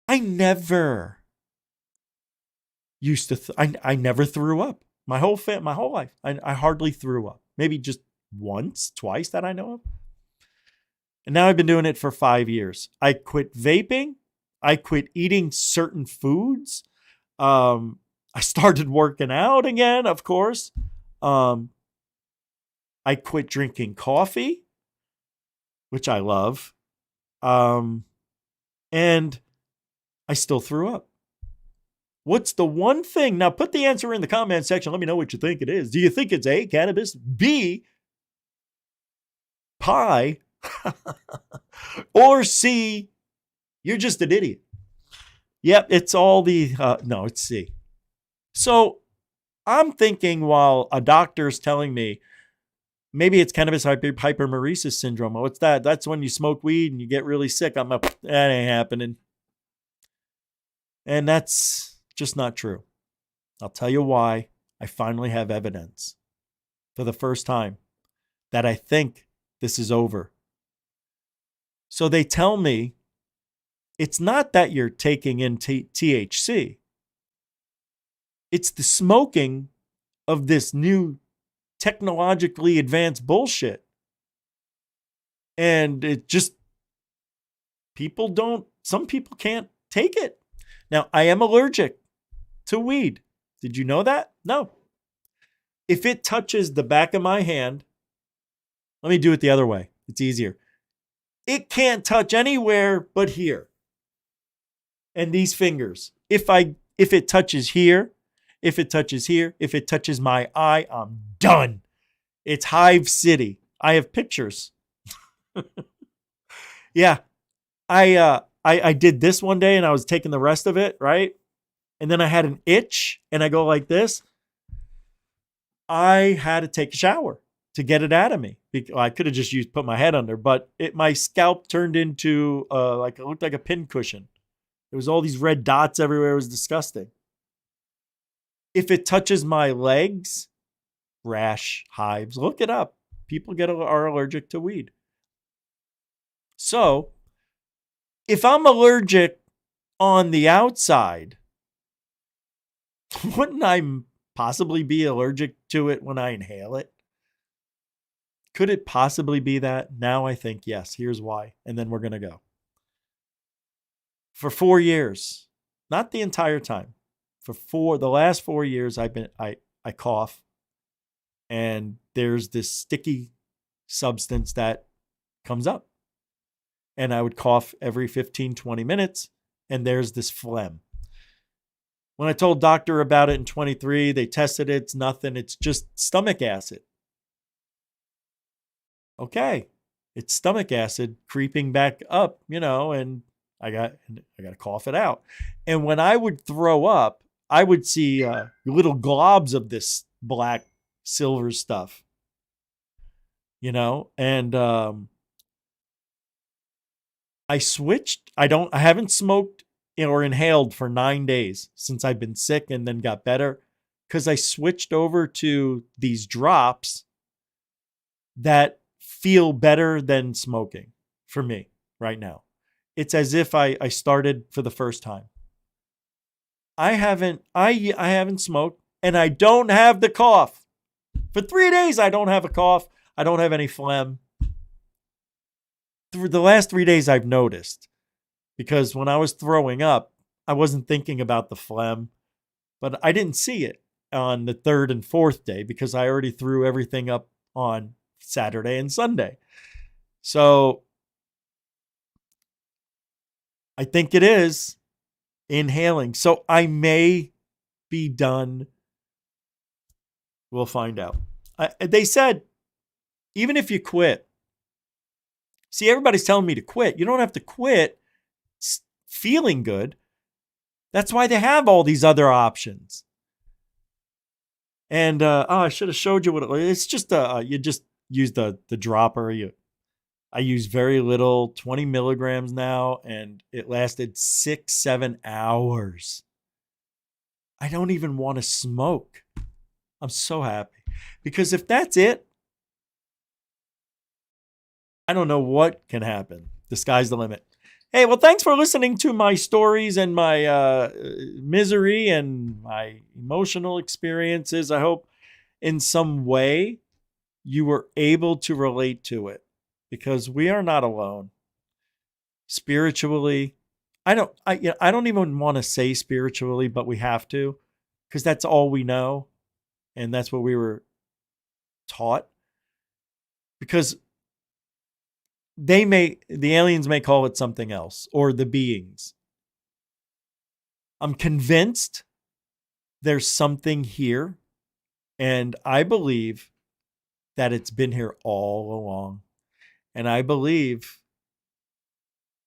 I never used to, I never threw up. My whole life. I hardly threw up. Maybe just once, twice that I know of. And now I've been doing it for 5 years. I quit vaping. I quit eating certain foods. I started working out again, of course. I quit drinking coffee, which I love. And I still threw up. What's the one thing? Now put the answer in the comment section. Let me know what you think it is. Do you think it's A, cannabis, B, pie, or C, you're just an idiot? Yep, it's all the, no, it's C. So I'm thinking while a doctor's telling me, maybe it's cannabis hypermeresis syndrome. What's that? That's when you smoke weed and you get really sick. I'm like, that ain't happening. And that's just not true. I'll tell you why I finally have evidence for the first time that I think this is over. So they tell me it's not that you're taking in THC. It's the smoking of this new technologically advanced bullshit. And it just, some people can't take it. Now, I am allergic to weed. Did you know that? No. If it touches the back of my hand, let me do it the other way. It's easier. It can't touch anywhere but here. And these fingers. If it touches here, if it touches here, if it touches my eye, I'm done. It's Hive City. I have pictures. Yeah. I did this one day and I was taking the rest of it, right? And then I had an itch and I go like this. I had to take a shower to get it out of me. I could have just put my head under, but my scalp turned into it looked like a pin cushion. There was all these red dots everywhere. It was disgusting. If it touches my legs, rash, hives, look it up. People are allergic to weed. So, if I'm allergic on the outside, wouldn't I possibly be allergic to it when I inhale it? Could it possibly be that? Now I think yes. Here's why. And then we're going to go. For 4 years, not the entire time, the last 4 years, I cough, and there's this sticky substance that comes up. And I would cough every 15, 20 minutes, and there's this phlegm. When I told doctor about it in 23, they tested it. It's nothing. It's just stomach acid. Okay. It's stomach acid creeping back up, and I got to cough it out. And when I would throw up, I would see little globs of this black silver stuff, and I switched. I haven't smoked or inhaled for 9 days since I've been sick and then got better, because I switched over to these drops that feel better than smoking for me right now. It's as if I started for the first time. I haven't smoked, and I don't have the cough. For 3 days, I don't have a cough. I don't have any phlegm. Through the last 3 days, I've noticed, because when I was throwing up, I wasn't thinking about the phlegm, but I didn't see it on the third and fourth day because I already threw everything up on Saturday and Sunday. So I think it is inhaling. So I may be done. We'll find out. They said, even if you quit, see, everybody's telling me to quit. You don't have to quit feeling good. That's why they have all these other options. And I should have showed you what it's just. You just use the dropper. I use very little, 20 milligrams now, and it lasted 6-7 hours. I don't even want to smoke. I'm so happy, because if that's it, I don't know what can happen. The sky's the limit. Hey, well, thanks for listening to my stories and my misery and my emotional experiences. I hope in some way you were able to relate to it, because we are not alone. Spiritually, I don't even want to say spiritually, but we have to, because that's all we know, and that's what we were taught. Because the aliens may call it something else, or the beings. I'm convinced there's something here, and I believe that it's been here all along. And I believe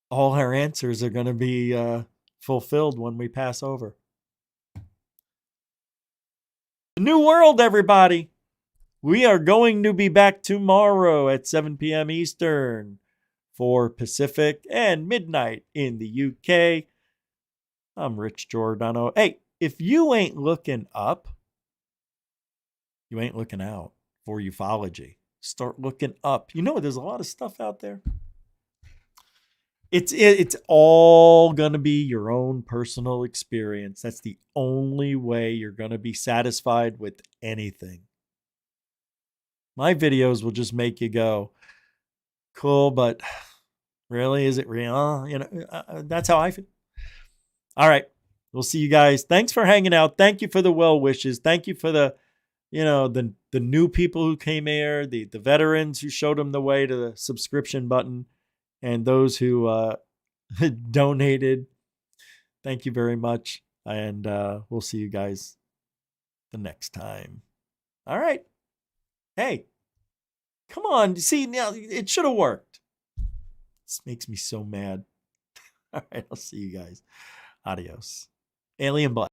all our answers are going to be fulfilled when we pass over. New world, everybody. We are going to be back tomorrow at 7 p.m. Eastern, 4 Pacific, and midnight in the UK. I'm Rich Giordano. Hey, if you ain't looking up, you ain't looking out for ufology. Start looking up. You know, there's a lot of stuff out there. It's all going to be your own personal experience. That's the only way you're going to be satisfied with anything. My videos will just make you go, cool, but really, is it real? You know, that's how I feel. All right. We'll see you guys. Thanks for hanging out. Thank you for the well wishes. Thank you for the new people who came here, the veterans who showed them the way to the subscription button, and those who donated. Thank you very much. And we'll see you guys the next time. All right. Hey, come on. See, now it should have worked. This makes me so mad. All right. I'll see you guys. Adios. Alien Black.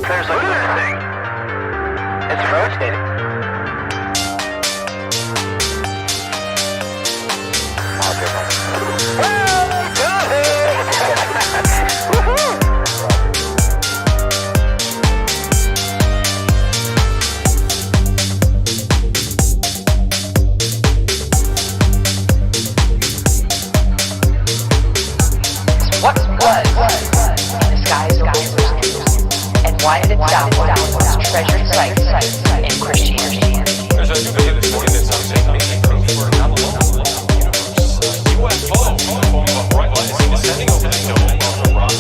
There's a good thing. It's rotating. What was in the skies of Jerusalem, and why did it downward its treasured sites in Christianity? There's a new bit of story that sounds like making proof for not alone universe. UFO, form of a bright light, is descending over the dome of the rock.